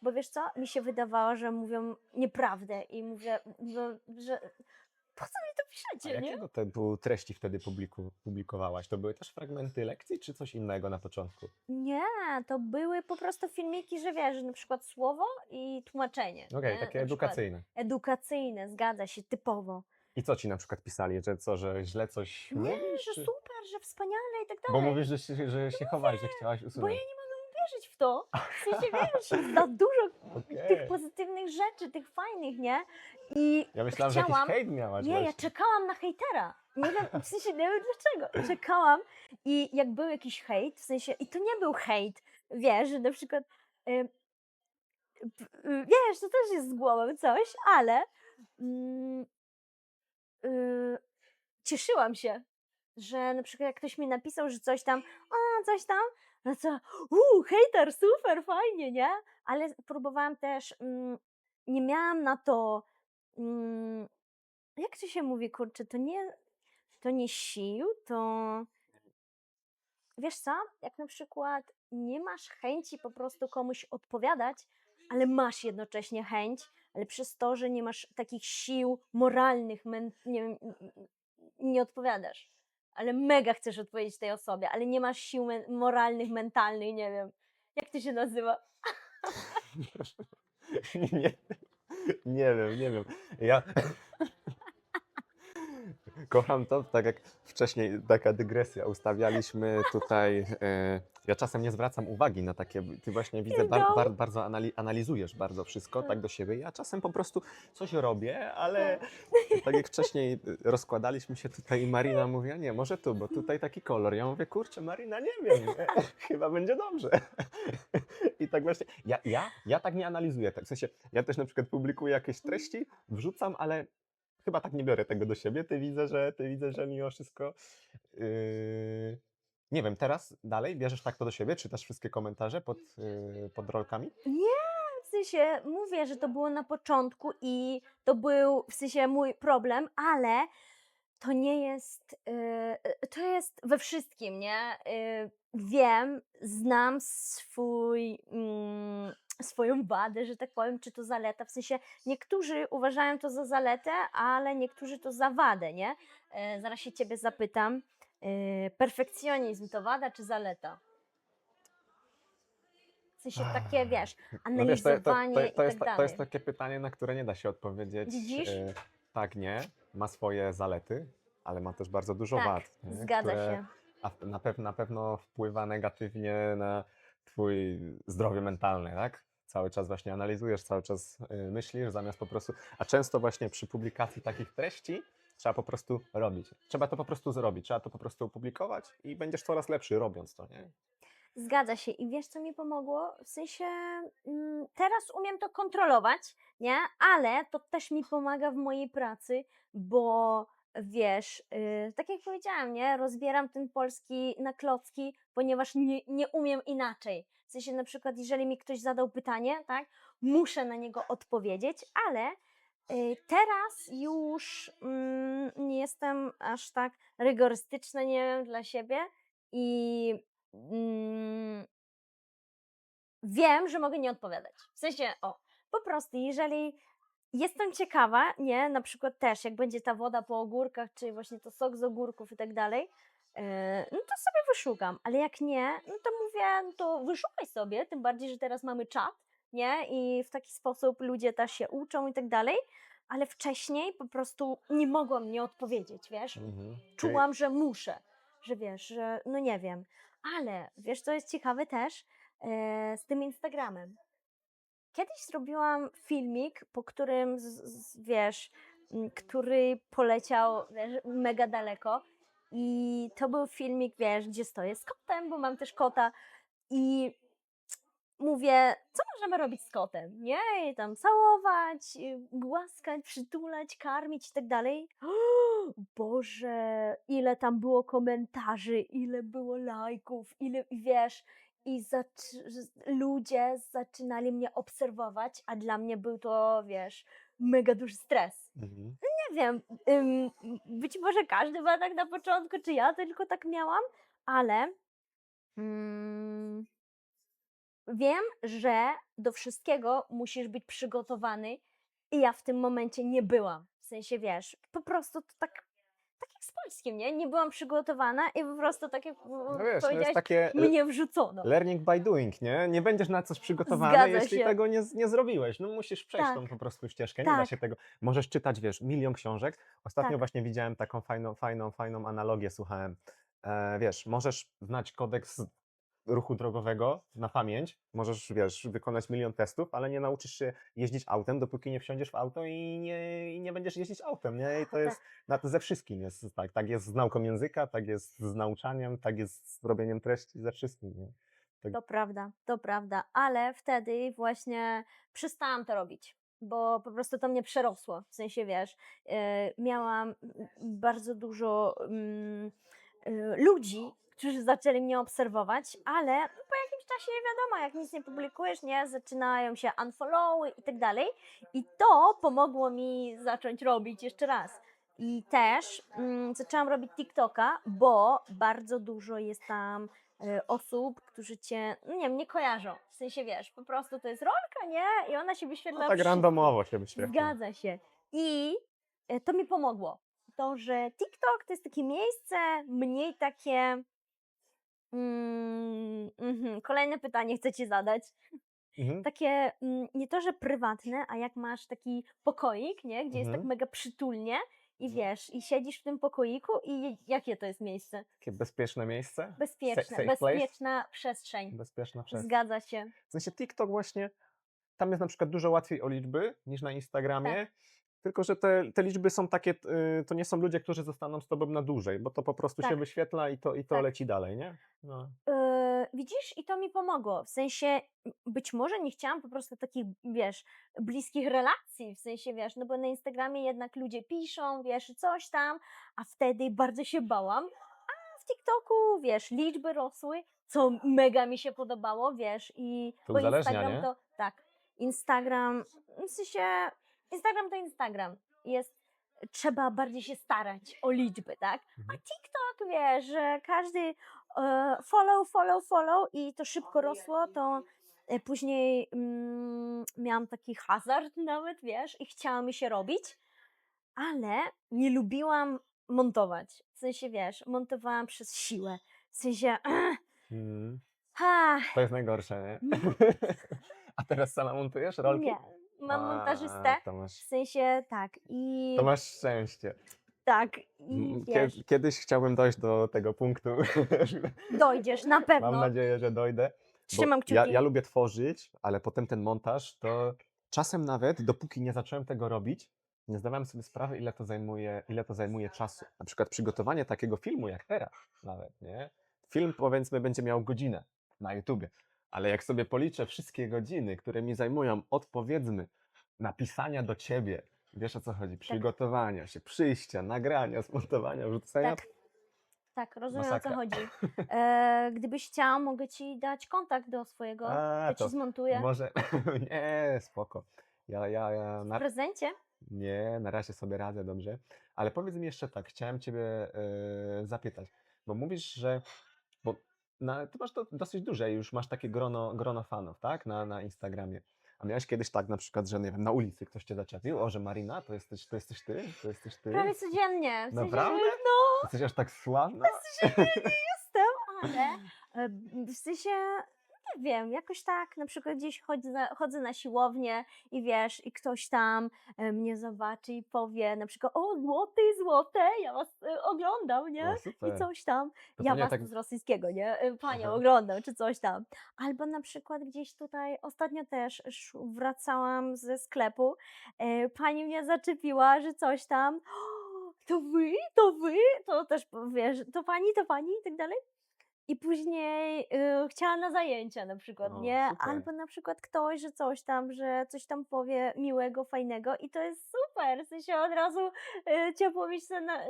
bo wiesz co, mi się wydawało, że mówią nieprawdę i mówię, no, że po co mi to A piszecie, nie? jakiego typu treści wtedy publikowałaś? To były też fragmenty lekcji, czy coś innego na początku? Nie, to były po prostu filmiki, że wiesz, że na przykład słowo i tłumaczenie, Okej, nie? takie Na przykład edukacyjne. edukacyjne, zgadza się, typowo. I co ci na przykład pisali, że źle coś Nie, mówisz? że Czy... super, że wspaniale i tak Bo dalej. mówisz, że się chowasz, że chciałaś Bo ja usunąć. nie mogę uwierzyć w to. W sensie, wiesz, jest za dużo tych Okej. pozytywnych rzeczy, tych fajnych, nie? I Ja myślałam, że jakiś chciałam... hejt miałaś Nie, ja właśnie. czekałam na hejtera. Nie wiem, w sensie nie wiem dlaczego. Czekałam i jak był jakiś hejt, w sensie, i to nie był hejt, wiesz, że na przykład, wiesz, to też jest z głową coś, ale mm, y, cieszyłam się, że na przykład jak ktoś mi napisał, że coś tam, coś tam, no to hejter, super, fajnie, nie? Ale próbowałam też, nie miałam na to, mm, jak to się mówi, kurczę, to nie sił, to wiesz co, jak na przykład nie masz chęci po prostu komuś odpowiadać, ale masz jednocześnie chęć, ale przez to, że nie masz takich sił moralnych, nie wiem, nie odpowiadasz. Ale mega chcesz odpowiedzieć tej osobie, ale nie masz sił moralnych, mentalnych, nie wiem. Jak to się nazywa? Nie, nie wiem. Ja kocham to, tak jak wcześniej, taka dygresja, ustawialiśmy tutaj, ja czasem nie zwracam uwagi na takie, ty właśnie widzę, Go. bardzo analizujesz bardzo wszystko, tak do siebie, ja czasem po prostu coś robię, ale tak jak wcześniej rozkładaliśmy się tutaj i Marina mówi, a nie, może tu, bo tutaj taki kolor. Ja mówię, kurczę, Marina, nie wiem, chyba będzie dobrze. I tak właśnie, ja tak nie analizuję, tak, w sensie, ja też na przykład publikuję jakieś treści, wrzucam, ale chyba tak nie biorę tego do siebie, ty widzę, że mimo wszystko, nie wiem, teraz dalej bierzesz tak to do siebie, czytasz wszystkie komentarze pod rolkami? Nie, w sensie mówię, że to było na początku i to był w sensie mój problem, ale to nie jest, to jest we wszystkim, nie? Wiem, znam swoją wadę, że tak powiem, czy to zaleta, w sensie niektórzy uważają to za zaletę, ale niektórzy to za wadę, nie? Zaraz się ciebie zapytam, perfekcjonizm to wada czy zaleta? W sensie takie, wiesz, No wiesz, analizowanie i tak to jest dalej. takie pytanie, na które nie da się odpowiedzieć Widzisz? tak, nie. Ma swoje zalety, ale ma też bardzo dużo Tak, wad, nie? zgadza Które się. na pewno wpływa negatywnie na twój zdrowie mentalne, tak? Cały czas właśnie analizujesz, cały czas myślisz, zamiast po prostu... A często właśnie przy publikacji takich treści trzeba po prostu robić. Trzeba to po prostu zrobić, trzeba to po prostu opublikować i będziesz coraz lepszy robiąc to, nie? Zgadza się. I wiesz, co mi pomogło? W sensie teraz umiem to kontrolować, nie? Ale to też mi pomaga w mojej pracy, bo wiesz, tak jak powiedziałam, nie? Rozbieram ten polski na klocki, ponieważ nie umiem inaczej. W sensie na przykład, jeżeli mi ktoś zadał pytanie, tak? Muszę na niego odpowiedzieć, ale teraz już nie jestem aż tak rygorystyczna, nie wiem, dla siebie i wiem, że mogę nie odpowiadać. W sensie, po prostu, jeżeli jestem ciekawa, nie, na przykład też, jak będzie ta woda po ogórkach, czy właśnie to sok z ogórków i tak dalej, no to sobie wyszukam, ale jak nie, no to mówię, no to wyszukaj sobie, tym bardziej, że teraz mamy czat, nie, i w taki sposób ludzie też się uczą i tak dalej, ale wcześniej po prostu nie mogłam nie odpowiedzieć, wiesz, Mhm. czułam, że muszę, że wiesz, że no nie wiem, ale wiesz, co jest ciekawe też, z tym Instagramem. Kiedyś zrobiłam filmik, po którym, wiesz, który poleciał, wiesz, mega daleko i to był filmik, wiesz, gdzie stoję z kotem, bo mam też kota i mówię, co możemy robić z kotem, nie? I tam całować, głaskać, przytulać, karmić i tak dalej. Boże, ile tam było komentarzy, ile było lajków, ile, wiesz, i ludzie zaczynali mnie obserwować, a dla mnie był to, wiesz, mega duży stres. Mhm. Nie wiem, być może każdy ma tak na początku, czy ja tylko tak miałam, ale wiem, że do wszystkiego musisz być przygotowany i ja w tym momencie nie byłam. W sensie, wiesz, po prostu to tak jak z polskim, nie? Nie byłam przygotowana i po prostu tak jak No wiesz, to jest powiedziałaś, takie mnie wrzucono. learning by doing, nie? Nie będziesz na coś przygotowany, Zgadza jeśli się. tego nie zrobiłeś. No musisz przejść Tak, tą po prostu ścieżkę, nie da tak, się tego. Możesz czytać, wiesz, milion książek. Ostatnio tak, właśnie widziałem taką fajną analogię, słuchałem. Wiesz, możesz znać kodeks ruchu drogowego na pamięć, możesz, wiesz, wykonać milion testów, ale nie nauczysz się jeździć autem, dopóki nie wsiądziesz w auto i nie będziesz jeździć autem, nie? I to jest, ze wszystkim jest tak. Tak jest z nauką języka, tak jest z nauczaniem, tak jest z robieniem treści, ze wszystkim, nie? Tak. to prawda, ale wtedy właśnie przestałam to robić. bo po prostu to mnie przerosło. W sensie, wiesz, miałam bardzo dużo ludzi, którzy zaczęli mnie obserwować, ale po jakimś czasie, wiadomo, jak nic nie publikujesz, nie, zaczynają się unfollowy i tak dalej. I to pomogło mi zacząć robić jeszcze raz. I też zaczęłam robić TikToka, bo bardzo dużo jest tam osób, którzy cię, no nie wiem, nie kojarzą. W sensie, wiesz, po prostu to jest rolka, nie? I ona się wyświetla No tak wszystkim. randomowo się wyświetla. Zgadza się. I to mi pomogło. To, że TikTok to jest takie miejsce mniej takie... Kolejne pytanie chcę ci zadać. Mhm. Takie nie to, że prywatne, a jak masz taki pokoik, nie? Gdzie jest tak Mhm. mega przytulnie i wiesz, i siedzisz w tym pokoiku i jakie to jest miejsce? Takie bezpieczne miejsce? Bezpieczne, Safe place? bezpieczna przestrzeń. Bezpieczna przestrzeń. Zgadza się. W sensie TikTok właśnie, tam jest na przykład dużo łatwiej o liczby niż na Instagramie, tylko że te liczby są takie, to nie są ludzie, którzy zostaną z tobą na dłużej, bo to po prostu się Tak. wyświetla i to Tak. leci dalej, nie? No. Widzisz, i to mi pomogło. W sensie, być może nie chciałam po prostu takich, wiesz, bliskich relacji, w sensie, wiesz, no bo na Instagramie jednak ludzie piszą, wiesz, coś tam, a wtedy bardzo się bałam, a w TikToku, wiesz, liczby rosły, co mega mi się podobało, wiesz, i To bo uzależnia, Instagram nie? to, tak, Instagram, w sensie, Instagram to Instagram, trzeba bardziej się starać o liczby, tak, a Mhm. TikTok, wiesz, że każdy follow i to szybko rosło, to później miałam taki hazard nawet, wiesz, i chciała mi się robić, ale nie lubiłam montować. W sensie, wiesz, montowałam przez siłę. W sensie, Mhm. ha, To jest najgorsze, nie? A teraz sama montujesz rolki? nie, mam A, montażystę, to w masz, sensie, tak, i to masz szczęście. tak, i wiesz, Kiedyś chciałbym dojść do tego punktu. dojdziesz, na Mam pewno, nadzieję, że dojdę. Bo trzymam ja kciuki. lubię tworzyć, ale potem ten montaż, to czasem nawet, dopóki nie zacząłem tego robić, nie zdawałem sobie sprawy, ile to zajmuje czasu. Na przykład przygotowanie takiego filmu, jak teraz nawet, nie? Film, powiedzmy, będzie miał godzinę na YouTubie, ale jak sobie policzę wszystkie godziny, które mi zajmują od, powiedzmy, napisania do ciebie, wiesz o co chodzi, przygotowania się, przyjścia, nagrania, zmontowania, wrzucenia, Tak, rozumiem o co masakra. chodzi. Gdybyś chciał, mogę ci dać kontakt do swojego, to ci to zmontuję może, nie, spoko. Ja w prezencie. nie, na razie sobie radzę dobrze. Ale powiedz mi jeszcze tak, chciałem ciebie zapytać, bo mówisz, że bo ty masz to dosyć duże, już masz takie grono fanów, tak? Na Instagramie. A miałeś kiedyś tak na przykład, że nie wiem, na ulicy ktoś cię zaczepił, o, że Marina, to jesteś ty? To jesteś ty? Prawie codziennie. W sensie, Naprawdę? że no, Jesteś aż tak sławna? jestem, ale w sensie, nie wiem, jakoś tak, na przykład gdzieś chodzę na siłownię i wiesz, i ktoś tam mnie zobaczy i powie na przykład, o złote, ja was oglądam, nie? O, I super. coś tam, To ja pewnie was tak, tu z rosyjskiego, nie? Panią Aha. oglądam, czy coś tam. Albo na przykład gdzieś tutaj, ostatnio też wracałam ze sklepu, pani mnie zaczepiła, że coś tam, "O, to wy, to też wiesz, to pani i tak dalej. I później chciała na zajęcia na przykład, O, nie? super. Albo na przykład ktoś, że coś tam powie miłego, fajnego i to jest super, w sensie od razu ciepło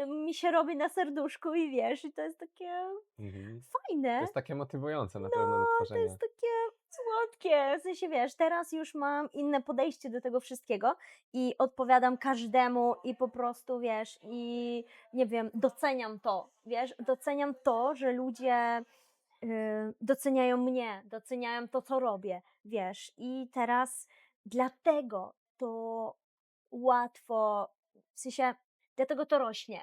mi się robi na serduszku i wiesz, i to jest takie Mhm. fajne. To jest takie motywujące na pewno do To tworzenia. jest takie słodkie, w sensie wiesz, teraz już mam inne podejście do tego wszystkiego i odpowiadam każdemu i po prostu wiesz, i nie wiem, doceniam to, wiesz, doceniam to, że ludzie doceniają mnie, doceniają to, co robię, wiesz, i teraz dlatego to łatwo, w sensie, dlatego to rośnie.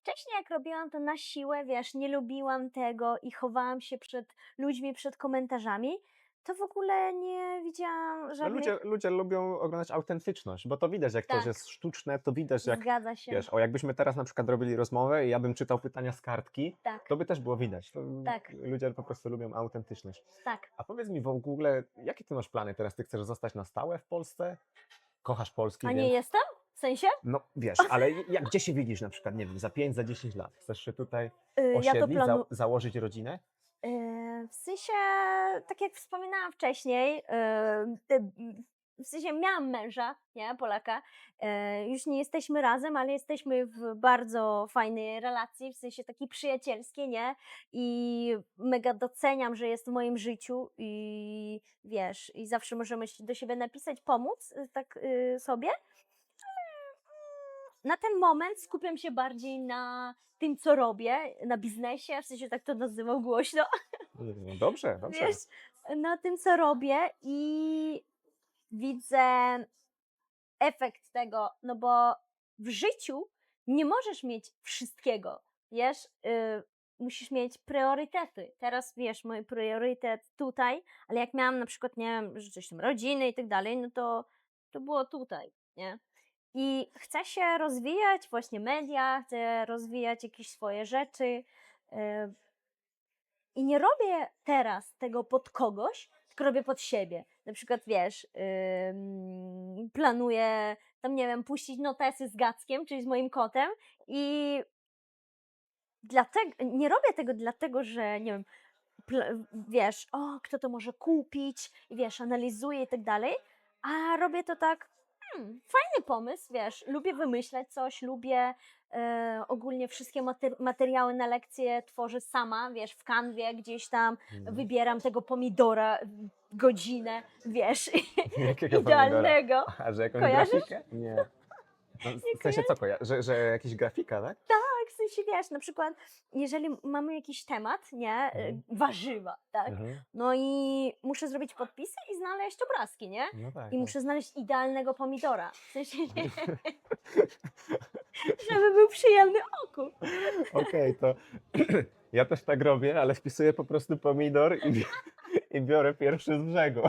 Wcześniej jak robiłam to na siłę, wiesz, nie lubiłam tego i chowałam się przed ludźmi, przed komentarzami, to w ogóle nie widziałam No żadnych... ludzie lubią oglądać autentyczność, bo to widać, jak coś Tak. jest sztuczne, to widać, jak Zgadza się. wiesz, jakbyśmy teraz na przykład robili rozmowę i ja bym czytał pytania z kartki, Tak, to by też było widać. Tak. Ludzie po prostu lubią autentyczność. tak. A powiedz mi w ogóle, jakie ty masz plany teraz? Ty chcesz zostać na stałe w Polsce? Kochasz Polski, A nie więc... jestem? W sensie? No wiesz, ale gdzie się widzisz na przykład, nie wiem, za 5, za 10 lat? Chcesz się tutaj Ja to osiedlić, planuję. założyć rodzinę? W sensie, tak jak wspominałam wcześniej, w sensie miałam męża, nie, Polaka, już nie jesteśmy razem, ale jesteśmy w bardzo fajnej relacji, w sensie takiej przyjacielskiej, nie, i mega doceniam, że jest w moim życiu i wiesz, i zawsze możemy do siebie napisać, pomóc, tak sobie. Na ten moment skupiam się bardziej na tym, co robię, na biznesie, w sensie tak to nazywam głośno, No dobrze, dobrze. wiesz, na tym, co robię i widzę efekt tego, no bo w życiu nie możesz mieć wszystkiego, wiesz, musisz mieć priorytety. Teraz, wiesz, mój priorytet tutaj, ale jak miałam na przykład, nie wiem, że coś tam rodziny i tak dalej, no to było tutaj, nie? I chcę się rozwijać właśnie media, chcę rozwijać jakieś swoje rzeczy, i nie robię teraz tego pod kogoś, tylko robię pod siebie. Na przykład, wiesz, planuję tam, nie wiem, puścić notesy z Gackiem, czyli z moim kotem i dlatego, nie robię tego dlatego, że, nie wiem, wiesz, o, kto to może kupić, i wiesz, analizuję i tak dalej, a robię to tak, fajny pomysł, wiesz, lubię wymyślać coś, lubię ogólnie wszystkie materiały na lekcje tworzę sama, wiesz, w kanwie gdzieś tam wybieram tego pomidora godzinę, wiesz, Jakiego idealnego. pomidora? A że jakąś Kojarzysz? grafikę? Nie. No, w sensie co że jakiś grafika, tak? Tak, w sensie, wiesz, na przykład, jeżeli mamy jakiś temat, nie, warzywa, tak, Mhm. no i muszę zrobić podpisy i znaleźć obrazki, nie? No tak. I tak. muszę znaleźć idealnego pomidora. W sensie, żeby był przyjemny oku. Okej, to ja też tak robię, ale wpisuję po prostu pomidor i biorę pierwszy z brzegu.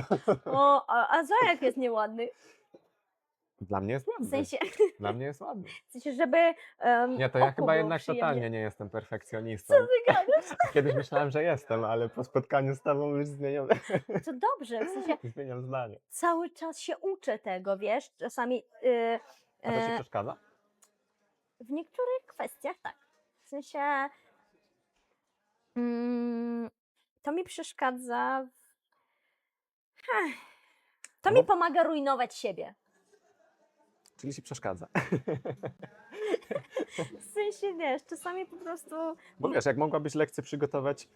O, a co jak jest nieładny? Dla mnie jest ładny. W sensie, Dla mnie jest ładny. żeby Nie, to ja oku chyba było jednak przyjemnie. totalnie nie jestem perfekcjonistą. Co ty gadasz? Kiedyś myślałem, że jestem, ale po spotkaniu z tobą już To dobrze, w sensie zmieniam zdanie. cały czas się uczę tego, wiesz, czasami A to ci przeszkadza? w niektórych kwestiach tak. W sensie to mi przeszkadza. To No mi bo- pomaga rujnować siebie. Czyli ci przeszkadza. W sensie, wiesz, czasami po prostu. Bo wiesz, jak mogłabyś lekcję przygotować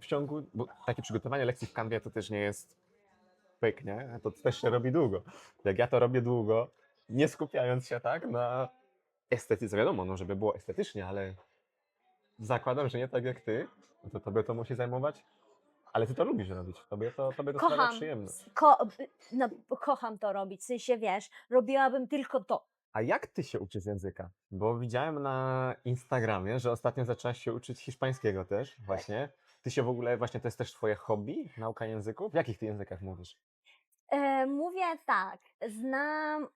w ciągu, bo takie przygotowanie lekcji w Canwie to też nie jest pyk, nie? To też się robi długo. Jak ja to robię długo, nie skupiając się tak na estetyce, wiadomo, no żeby było estetycznie, ale zakładam, że nie tak jak ty, no to tobie to musi zajmować, ale ty to lubisz robić, tobie to sprawia Kocham. przyjemność. No, kocham to robić. W sensie, wiesz, robiłabym tylko to. A jak ty się uczysz języka? Bo widziałem na Instagramie, że ostatnio zaczęłaś się uczyć hiszpańskiego też, właśnie. Ty się w ogóle, właśnie to jest też twoje hobby, nauka języków? W jakich ty językach mówisz? Mówię tak, znam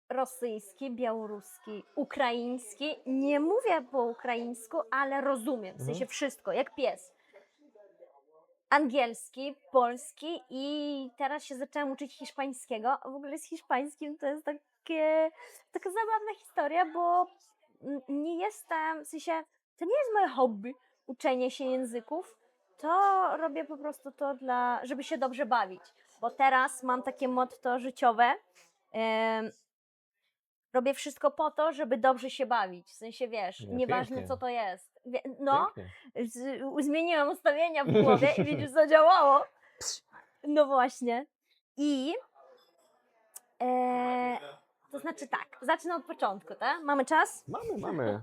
rosyjski, białoruski, ukraiński. Nie mówię po ukraińsku, ale rozumiem, w sensie wszystko, jak pies. Angielski, polski i teraz się zaczęłam uczyć hiszpańskiego. A w ogóle z hiszpańskim to jest taka zabawna historia, bo nie jestem, w sensie to nie jest moje hobby, uczenie się języków. To robię po prostu to żeby się dobrze bawić. Bo teraz mam takie motto życiowe. Robię wszystko po to, żeby dobrze się bawić. W sensie, wiesz, Nie, nieważne pięknie. co to jest. No, Pięknie. zmieniłam ustawienia w głowie i widzisz, zadziałało. No właśnie. I to znaczy tak, zacznę od początku, tak? Mamy czas? Mamy.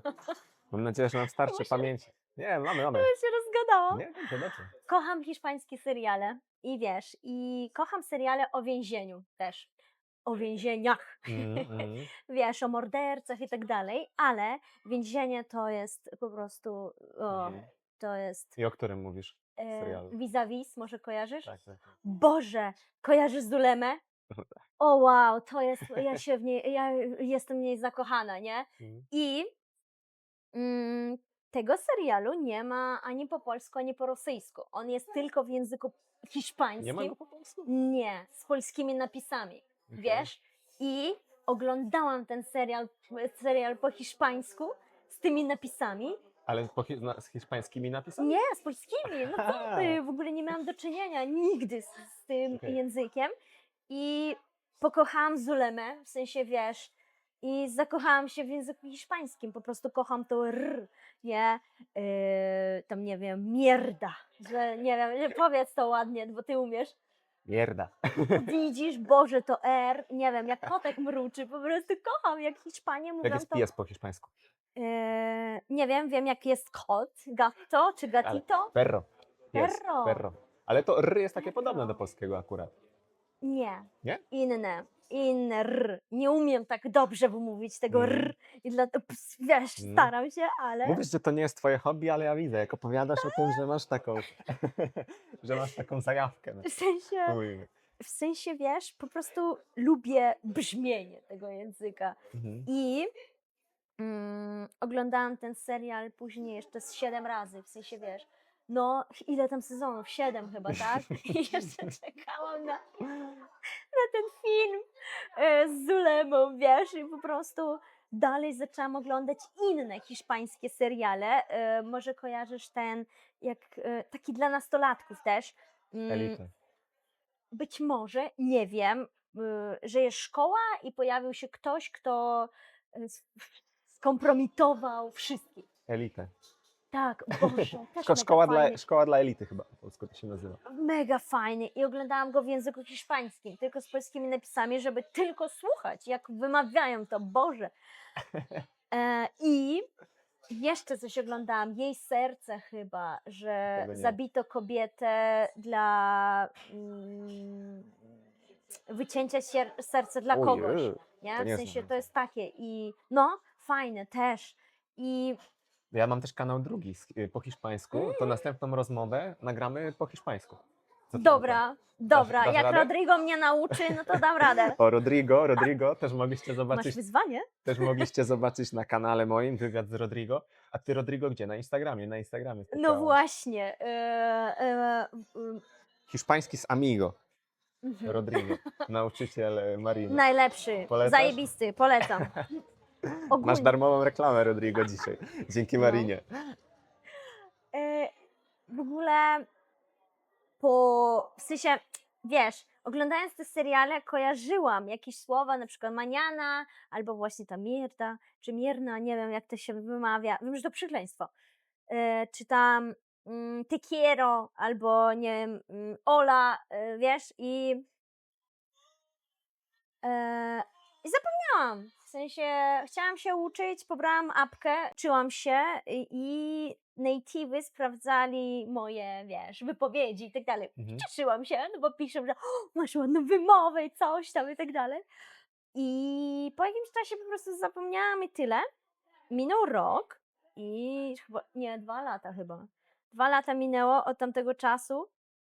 Mam nadzieję, że nam starczy Muszę- pamięci. Nie, mamy. Ja się rozgadałam. Nie, dobrze. Kocham hiszpańskie seriale i wiesz, i kocham seriale o więzieniu też. O więzieniach. Wiesz, o mordercach i tak dalej, ale więzienie to jest po prostu, to jest I o którym mówisz? serialu? Vis-a-vis, może kojarzysz? Tak. Boże, kojarzysz Zulemę? O wow, to jest, ja jestem w niej zakochana, nie? I tego serialu nie ma ani po polsku, ani po rosyjsku. On jest tylko w języku hiszpańskim. Nie ma go po polsku? Nie, z polskimi napisami, wiesz? I oglądałam ten serial po hiszpańsku z tymi napisami. Ale z hiszpańskimi napisami? Nie, z polskimi. No co ty, w ogóle nie miałam do czynienia nigdy z tym językiem. I pokochałam Zulemę, w sensie wiesz, i zakochałam się w języku hiszpańskim, po prostu kocham to r, nie, tam nie wiem, mierda, że nie wiem, powiedz to ładnie, bo ty umiesz. Mierda. Widzisz, Boże, to R, nie wiem, jak kotek mruczy, po prostu kocham, jak Hiszpanie Jak mówią jest to. pies po hiszpańsku? Nie wiem jak jest kot, gatto czy Ale gatito? perro. Pies. Perro. Perro. Ale to r jest takie Perro. podobne do polskiego akurat. Nie, Nie? inne r. Nie umiem tak dobrze wymówić tego r i dlatego, wiesz, staram się, ale Mówisz, że to nie jest twoje hobby, ale ja widzę, jak opowiadasz o tym, że masz taką, że masz taką zajawkę. w sensie, wiesz, po prostu lubię brzmienie tego języka. Mhm. I oglądałam ten serial później jeszcze z 7 razy, w sensie wiesz, no ile tam sezonów? 7 chyba, tak? I jeszcze czekałam na ten film z Zulemą, wiesz, i po prostu dalej zaczęłam oglądać inne hiszpańskie seriale. Może kojarzysz ten, jak taki dla nastolatków też. Elite. Być może, nie wiem, że jest szkoła i pojawił się ktoś, kto skompromitował wszystkich. Elite. Tak, Boże, też mega Szkoła dla elity chyba po polsku to się nazywa. mega fajny i oglądałam go w języku hiszpańskim, tylko z polskimi napisami, żeby tylko słuchać, jak wymawiają to, Boże. I jeszcze coś oglądałam, Jej serce chyba, że Tego nie. zabito kobietę dla wycięcia serca dla kogoś, nie? to nie W sensie znam. to jest takie i no, fajne też. I Ja mam też kanał drugi po hiszpańsku, to następną rozmowę nagramy po hiszpańsku. Co ty na to? dobra, dasz jak radę? Rodrigo mnie nauczy, no to dam radę. O, Rodrigo też mogliście Masz zobaczyć. wyzwanie? Też mogliście zobaczyć na kanale moim wywiad z Rodrigo. A ty, Rodrigo, gdzie? Na Instagramie. No spotkałaś. właśnie. Hiszpański z Amigo. Mhm. Rodrigo, nauczyciel Mariny. Najlepszy, Polecasz? zajebisty, polecam. Ogólnie. Masz darmową reklamę, Rodrigo, dzisiaj. Dzięki No. Marinie. W ogóle w sensie, wiesz, oglądając te seriale kojarzyłam jakieś słowa, na przykład maniana, albo właśnie ta mierda, czy mierna, nie wiem jak to się wymawia, wiem, że to przekleństwo. Czy tam te quiero, albo nie wiem, hola, wiesz, i zapomniałam. W sensie chciałam się uczyć, pobrałam apkę, uczyłam się i native'y sprawdzali moje, wiesz, wypowiedzi i tak dalej. Cieszyłam się, no bo piszą, że masz ładną wymowę i coś tam i tak dalej. I po jakimś czasie po prostu zapomniałam i tyle. Minął rok i chyba, nie, 2 lata chyba. 2 lata minęło od tamtego czasu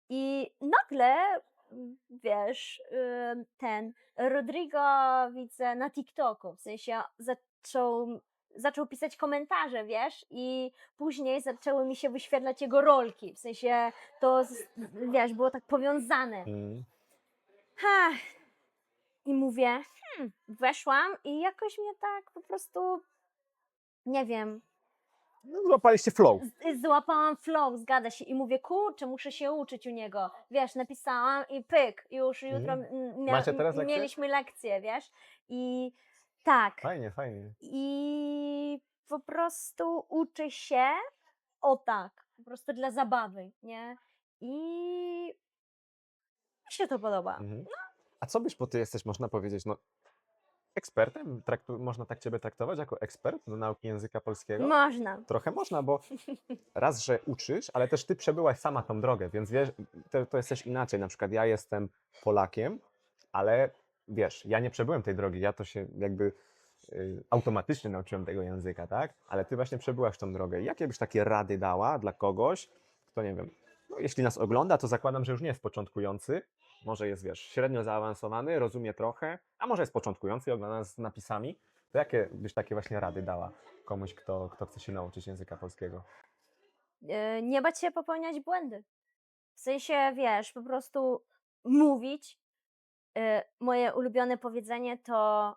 i nagle, wiesz, ten Rodrigo widzę na TikToku, w sensie zaczął pisać komentarze, wiesz, i później zaczęły mi się wyświetlać jego rolki, w sensie to, wiesz, było tak powiązane. I mówię, weszłam i jakoś mnie tak po prostu, nie wiem, No, złapaliście flow. złapałam flow, zgadza się i mówię, kurczę, muszę się uczyć u niego. Wiesz, napisałam i pyk, już jutro Macie teraz lekcje? mieliśmy lekcję, wiesz, i tak. Fajnie. I po prostu uczę się tak, po prostu dla zabawy, nie? I mi się to podoba. A co byś, bo ty jesteś, można powiedzieć, no ekspertem? Można tak ciebie traktować jako ekspert do nauki języka polskiego? Można. Trochę można, bo raz, że uczysz, ale też ty przebyłaś sama tą drogę, więc wiesz, to jest też inaczej. Na przykład ja jestem Polakiem, ale wiesz, ja nie przebyłem tej drogi, ja to się jakby automatycznie nauczyłem tego języka, tak? Ale ty właśnie przebyłaś tą drogę. Jakie byś takie rady dała dla kogoś, kto nie wiem, no, jeśli nas ogląda, to zakładam, że już nie jest początkujący, może jest, wiesz, średnio zaawansowany, rozumie trochę, a może jest początkujący i ogląda nas z napisami. To jakie byś takie właśnie rady dała komuś, kto chce się nauczyć języka polskiego? Nie bać się popełniać błędy. W sensie, wiesz, po prostu mówić. Moje ulubione powiedzenie to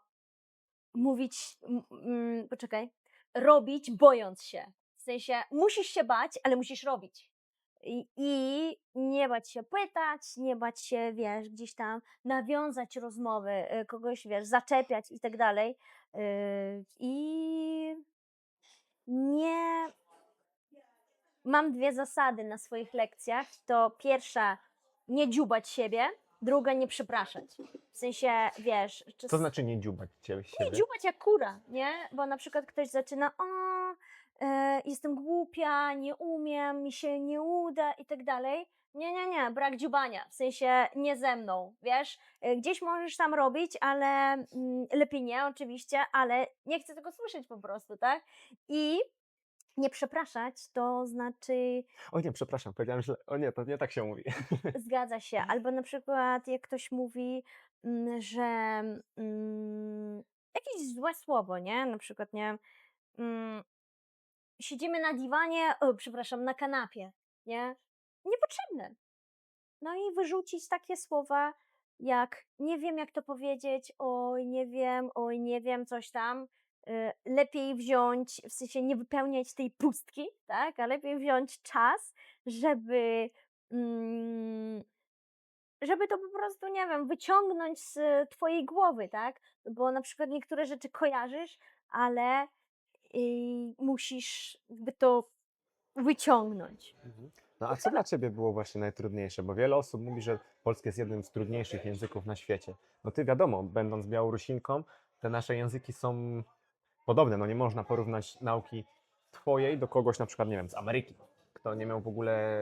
mówić, robić bojąc się. W sensie, musisz się bać, ale musisz robić. I nie bać się pytać, nie bać się, wiesz, gdzieś tam nawiązać rozmowy, kogoś, wiesz, zaczepiać i tak dalej. I nie. Mam dwie zasady na swoich lekcjach. To pierwsza, nie dziubać siebie, druga, nie przepraszać. W sensie, wiesz, Co znaczy nie dziubać nie siebie? dziubać jak kura, nie? Bo na przykład ktoś zaczyna, jestem głupia, nie umiem, mi się nie uda i tak dalej. Nie, brak dziubania, w sensie nie ze mną, wiesz? Gdzieś możesz tam robić, ale lepiej nie oczywiście, ale nie chcę tego słyszeć po prostu, tak? I nie przepraszać, to znaczy O nie, przepraszam, powiedziałem źle. O nie, to nie tak się mówi. zgadza się. Albo na przykład jak ktoś mówi, że jakieś złe słowo, nie? Na przykład, nie wiem, siedzimy na dywanie, przepraszam, na kanapie, nie? Niepotrzebne. No i wyrzucić takie słowa jak nie wiem jak to powiedzieć, oj nie wiem, coś tam. Lepiej wziąć, w sensie nie wypełniać tej pustki, tak? A lepiej wziąć czas, żeby mm, żeby to po prostu, nie wiem, wyciągnąć z twojej głowy, tak? Bo na przykład niektóre rzeczy kojarzysz, ale musisz jakby to wyciągnąć. No a co dla Ciebie było właśnie najtrudniejsze? Bo wiele osób mówi, że polski jest jednym z trudniejszych języków na świecie. No Ty wiadomo, będąc Białorusinką, te nasze języki są podobne. No nie można porównać nauki Twojej do kogoś na przykład, nie wiem, z Ameryki, kto nie miał w ogóle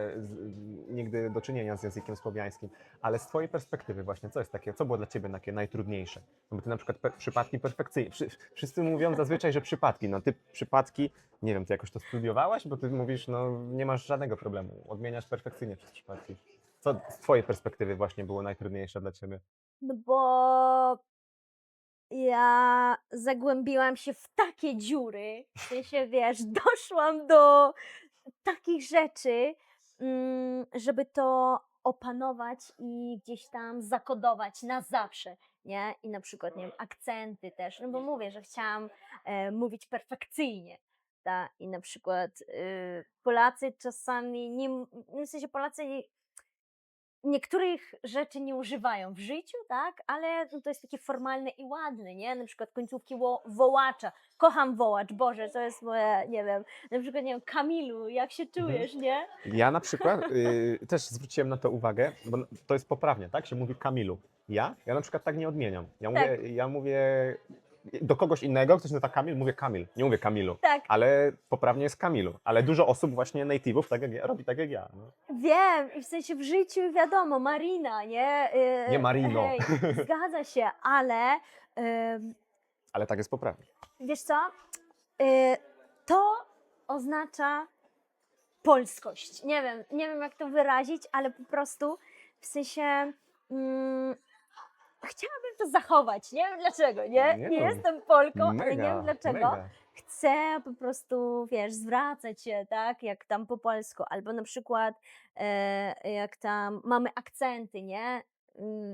nigdy do czynienia z językiem słowiańskim. Ale z Twojej perspektywy właśnie, co jest takie, co było dla Ciebie takie najtrudniejsze? No bo Ty na przykład przypadki perfekcyjne. Wszyscy mówią zazwyczaj, że przypadki. No Ty przypadki, nie wiem, Ty jakoś to studiowałaś? Bo Ty mówisz, no nie masz żadnego problemu, odmieniasz perfekcyjnie przez przypadki. Co z Twojej perspektywy właśnie było najtrudniejsze dla Ciebie? No bo ja zagłębiłam się w takie dziury, w sensie, wiesz, doszłam do takich rzeczy, żeby to opanować i gdzieś tam zakodować na zawsze, nie? I na przykład, nie wiem, akcenty też, no bo mówię, że chciałam mówić perfekcyjnie, tak? I na przykład Polacy czasami, nie, w sensie Polacy niektórych rzeczy nie używają w życiu, tak? Ale no to jest takie formalne i ładne, nie? Na przykład końcówki wołacza. Kocham wołacz, Boże, to jest moje, nie wiem, na przykład, nie wiem, Kamilu, jak się czujesz, nie? Ja na przykład też zwróciłem na to uwagę, bo to jest poprawnie, tak? Się mówi Kamilu. Ja na przykład tak nie odmieniam. Tak. Ja mówię do kogoś innego, ktoś nazywa Kamil, mówię Kamil, nie mówię Kamilu. Tak, Ale poprawnie jest Kamilu. Ale dużo osób właśnie native'ów tak jak ja, robi tak jak ja. No. wiem, i w sensie w życiu wiadomo, Marina, nie? Nie Marino. Hej, zgadza się, ale Ale tak jest poprawnie. wiesz co? To oznacza polskość. Nie wiem jak to wyrazić, ale po prostu w sensie chciałabym to zachować. Nie wiem dlaczego, nie? Nie Nie no, jestem Polką, ale nie Mega, wiem dlaczego. mega. Chcę po prostu, wiesz, zwracać się, tak, jak tam po polsku, albo na przykład jak tam mamy akcenty, nie?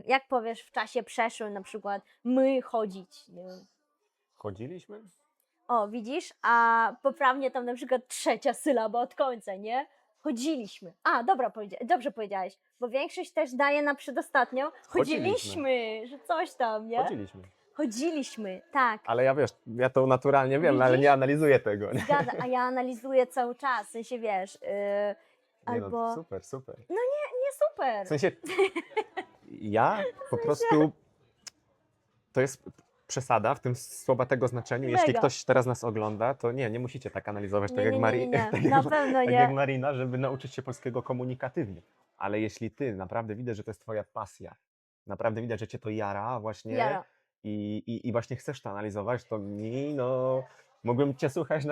Jak powiesz w czasie przeszłym na przykład my chodzić, nie wiem. Chodziliśmy? O, widzisz? A poprawnie tam na przykład trzecia sylaba od końca, nie? Chodziliśmy. A, dobra, dobrze powiedziałeś, bo większość też daje na przedostatnią. Chodziliśmy, że coś tam, nie? Chodziliśmy. Chodziliśmy, tak. Ale ja wiesz, ja to naturalnie wiem, ale Widzisz? nie analizuję tego. Nie, Zgadza, a ja analizuję cały czas, w sensie wiesz, albo... no, super, super. Nie super. W sensie, ja po prostu, to jest przesada w tym słowatego znaczeniu. Jeśli Mega. ktoś teraz nas ogląda, to nie musicie tak analizować, tak jak Nie, na pewno tak nie. jak Marina, żeby nauczyć się polskiego komunikatywnie. Ale jeśli ty naprawdę widać, że to jest twoja pasja, naprawdę widać, że cię to jara właśnie Jara. i właśnie chcesz to analizować, to no, mógłbym cię słuchać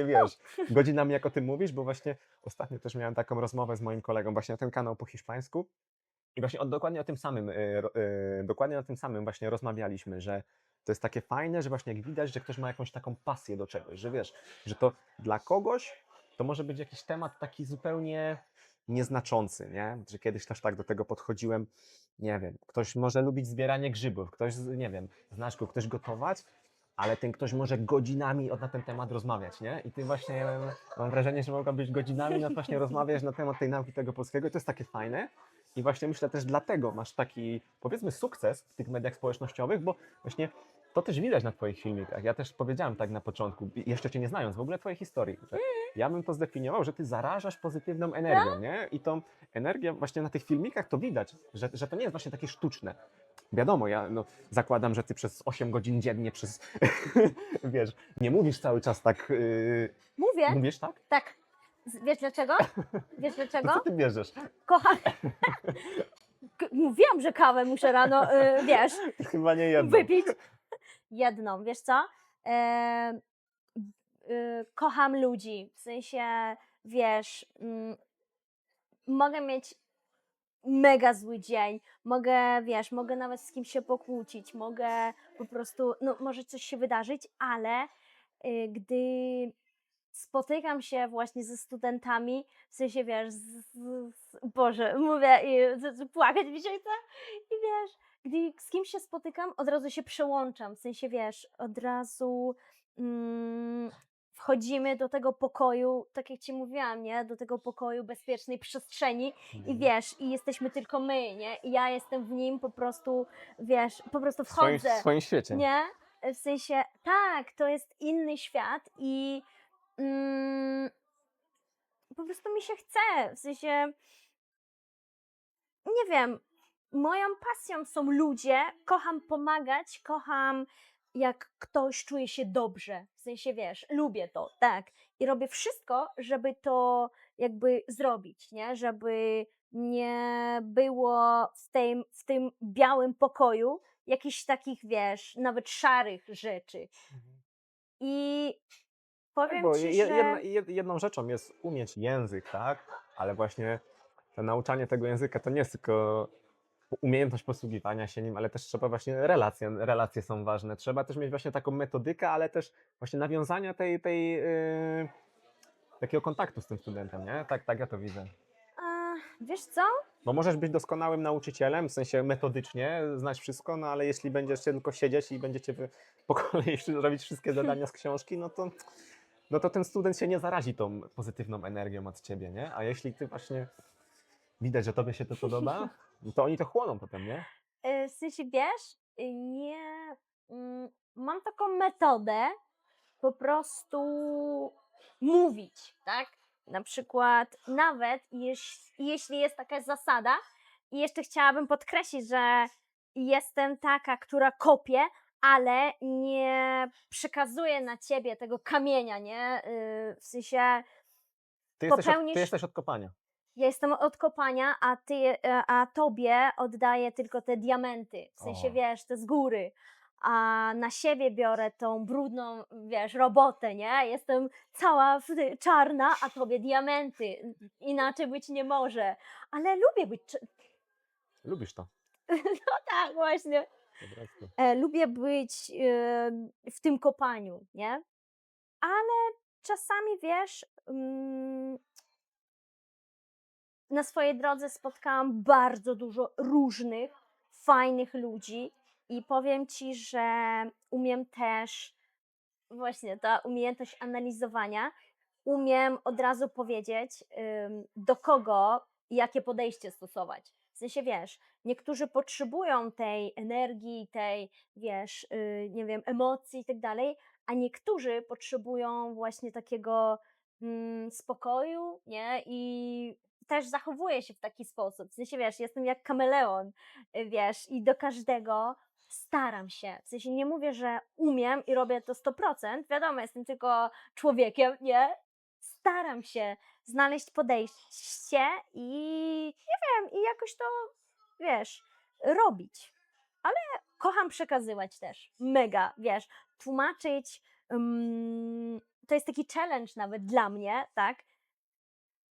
wiesz, godzinami jak o tym mówisz, bo właśnie ostatnio też miałem taką rozmowę z moim kolegą właśnie na ten kanał po hiszpańsku i właśnie dokładnie o tym samym, dokładnie o tym samym właśnie rozmawialiśmy, że to jest takie fajne, że właśnie jak widać, że ktoś ma jakąś taką pasję do czegoś, że wiesz, że to dla kogoś to może być jakiś temat taki zupełnie nieznaczący, nie? Że kiedyś też tak do tego podchodziłem, nie wiem, ktoś może lubić zbieranie grzybów, ktoś, nie wiem, znasz go, ktoś gotować, ale ten ktoś może godzinami na ten temat rozmawiać, nie? I ty właśnie, mam wrażenie, że mogłabyś godzinami właśnie rozmawiać na temat tej nauki tego polskiego i to jest takie fajne. I właśnie myślę też dlatego masz taki, powiedzmy, sukces w tych mediach społecznościowych, bo właśnie to też widać na twoich filmikach. Ja też powiedziałem tak na początku, jeszcze cię nie znając w ogóle twojej historii, że ja bym to zdefiniował, że ty zarażasz pozytywną energią, nie? I tą energię właśnie na tych filmikach to widać, że to nie jest właśnie takie sztuczne. Wiadomo, ja zakładam, że ty przez 8 godzin dziennie wiesz, nie mówisz cały czas tak. Mówię, Mówisz tak? tak. Wiesz dlaczego? Wiesz To dlaczego? co ty bierzesz? Kocham. Mówiłam, że kawę muszę rano, wiesz, Chyba nie jedną. wypić. Jedną, wiesz co? Kocham ludzi, w sensie, wiesz, mogę mieć mega zły dzień, mogę, wiesz, mogę nawet z kimś się pokłócić, mogę po prostu, no może coś się wydarzyć, ale gdy spotykam się właśnie ze studentami, w sensie, wiesz, Boże, mówię i płakać mi się chce i wiesz, gdy z kimś się spotykam, od razu się przełączam, w sensie, wiesz, od razu wchodzimy do tego pokoju, tak jak ci mówiłam, nie, do tego pokoju bezpiecznej przestrzeni i wiesz, i jesteśmy tylko my, nie, i ja jestem w nim po prostu, wiesz, po prostu W swoim, wchodzę. w swoim świecie. Nie? W sensie, tak, to jest inny świat i po prostu mi się chce. W sensie, nie wiem, moją pasją są ludzie, kocham pomagać, kocham jak ktoś czuje się dobrze. W sensie, wiesz, lubię to, tak. I robię wszystko, żeby to jakby zrobić, nie? Żeby nie było w tym białym pokoju jakichś takich, wiesz, nawet szarych rzeczy. I powiem Bo ci, że... jedną rzeczą jest umieć język, tak? Ale właśnie to nauczanie tego języka to nie jest tylko umiejętność posługiwania się nim, ale też trzeba właśnie relacje są ważne. Trzeba też mieć właśnie taką metodykę, ale też właśnie nawiązania takiego kontaktu z tym studentem, nie? Tak ja to widzę. Wiesz co? Bo możesz być doskonałym nauczycielem, w sensie metodycznie, znać wszystko, no ale jeśli będziesz tylko siedzieć i będziecie po kolei robić wszystkie zadania z książki, no to ten student się nie zarazi tą pozytywną energią od ciebie, nie? A jeśli ty właśnie widać, że tobie się to podoba, no to oni to chłoną potem, nie? W sensie, wiesz, nie... Mam taką metodę po prostu mówić, tak? Na przykład nawet jeśli jest taka zasada i jeszcze chciałabym podkreślić, że jestem taka, która kopie, ale nie przekazuje na ciebie tego kamienia, nie? W sensie Ty popełnisz... jesteś od kopania. Ja jestem od kopania, a tobie oddaję tylko te diamenty, w sensie, wiesz, te z góry, a na siebie biorę tą brudną, wiesz, robotę, nie? Jestem cała czarna, a tobie diamenty. Inaczej być nie może. Ale lubię być... Lubisz to. No tak, właśnie. Po prostu. Lubię być w tym kopaniu, nie? Ale czasami, wiesz... Na swojej drodze spotkałam bardzo dużo różnych, fajnych ludzi i powiem ci, że umiem też, właśnie ta umiejętność analizowania, umiem od razu powiedzieć, do kogo i jakie podejście stosować. W sensie, wiesz, niektórzy potrzebują tej energii, tej, wiesz, nie wiem, emocji i tak dalej, a niektórzy potrzebują właśnie takiego spokoju, nie? I też zachowuję się w taki sposób. W sensie, wiesz, jestem jak kameleon, wiesz, i do każdego staram się. W sensie nie mówię, że umiem i robię to 100%. Wiadomo, jestem tylko człowiekiem, nie? Staram się znaleźć podejście i nie wiem, i jakoś to, wiesz, robić. Ale kocham przekazywać też. Mega, wiesz, tłumaczyć. To jest taki challenge nawet dla mnie, tak?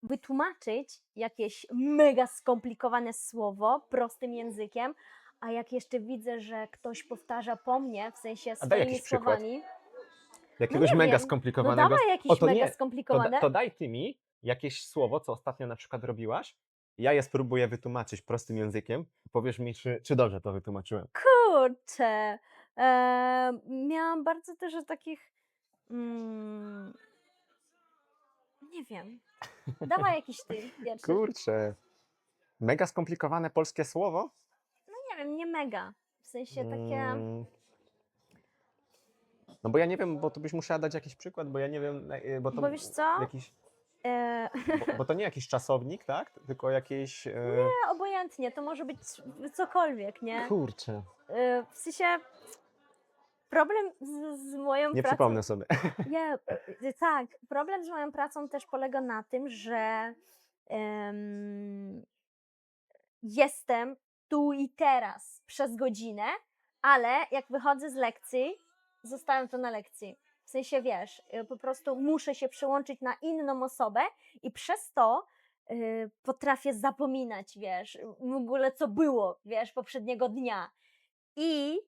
Wytłumaczyć jakieś mega skomplikowane słowo prostym językiem, a jak jeszcze widzę, że ktoś powtarza po mnie, w sensie A daj swoimi jakiś przykład. słowami, Jakiegoś nie mega wiem. skomplikowanego. No dawaj jakieś to mega nie, skomplikowane. to daj ty mi jakieś słowo, co ostatnio na przykład robiłaś. Ja je spróbuję wytłumaczyć prostym językiem. Powiesz mi, czy dobrze to wytłumaczyłem. Kurczę. Miałam bardzo dużo takich, mm, nie wiem, dawaj jakiś ty pierwszy. Kurczę. Mega skomplikowane polskie słowo? Nie wiem, nie mega, w sensie takie, Mm, No bo ja nie wiem, bo tu byś musiała dać jakiś przykład, bo ja nie wiem, bo to bo wiesz co, jakiś, e, bo to nie jakiś czasownik, tak? Tylko jakiś, obojętnie, to może być cokolwiek, nie? kurczę, W sensie problem z moją nie pracą. przypomnę sobie. Tak, problem z moją pracą też polega na tym, że jestem tu i teraz przez godzinę, ale jak wychodzę z lekcji, zostawiam to na lekcji. W sensie, wiesz, po prostu muszę się przełączyć na inną osobę i przez to potrafię zapominać, wiesz, w ogóle co było, wiesz, poprzedniego dnia. I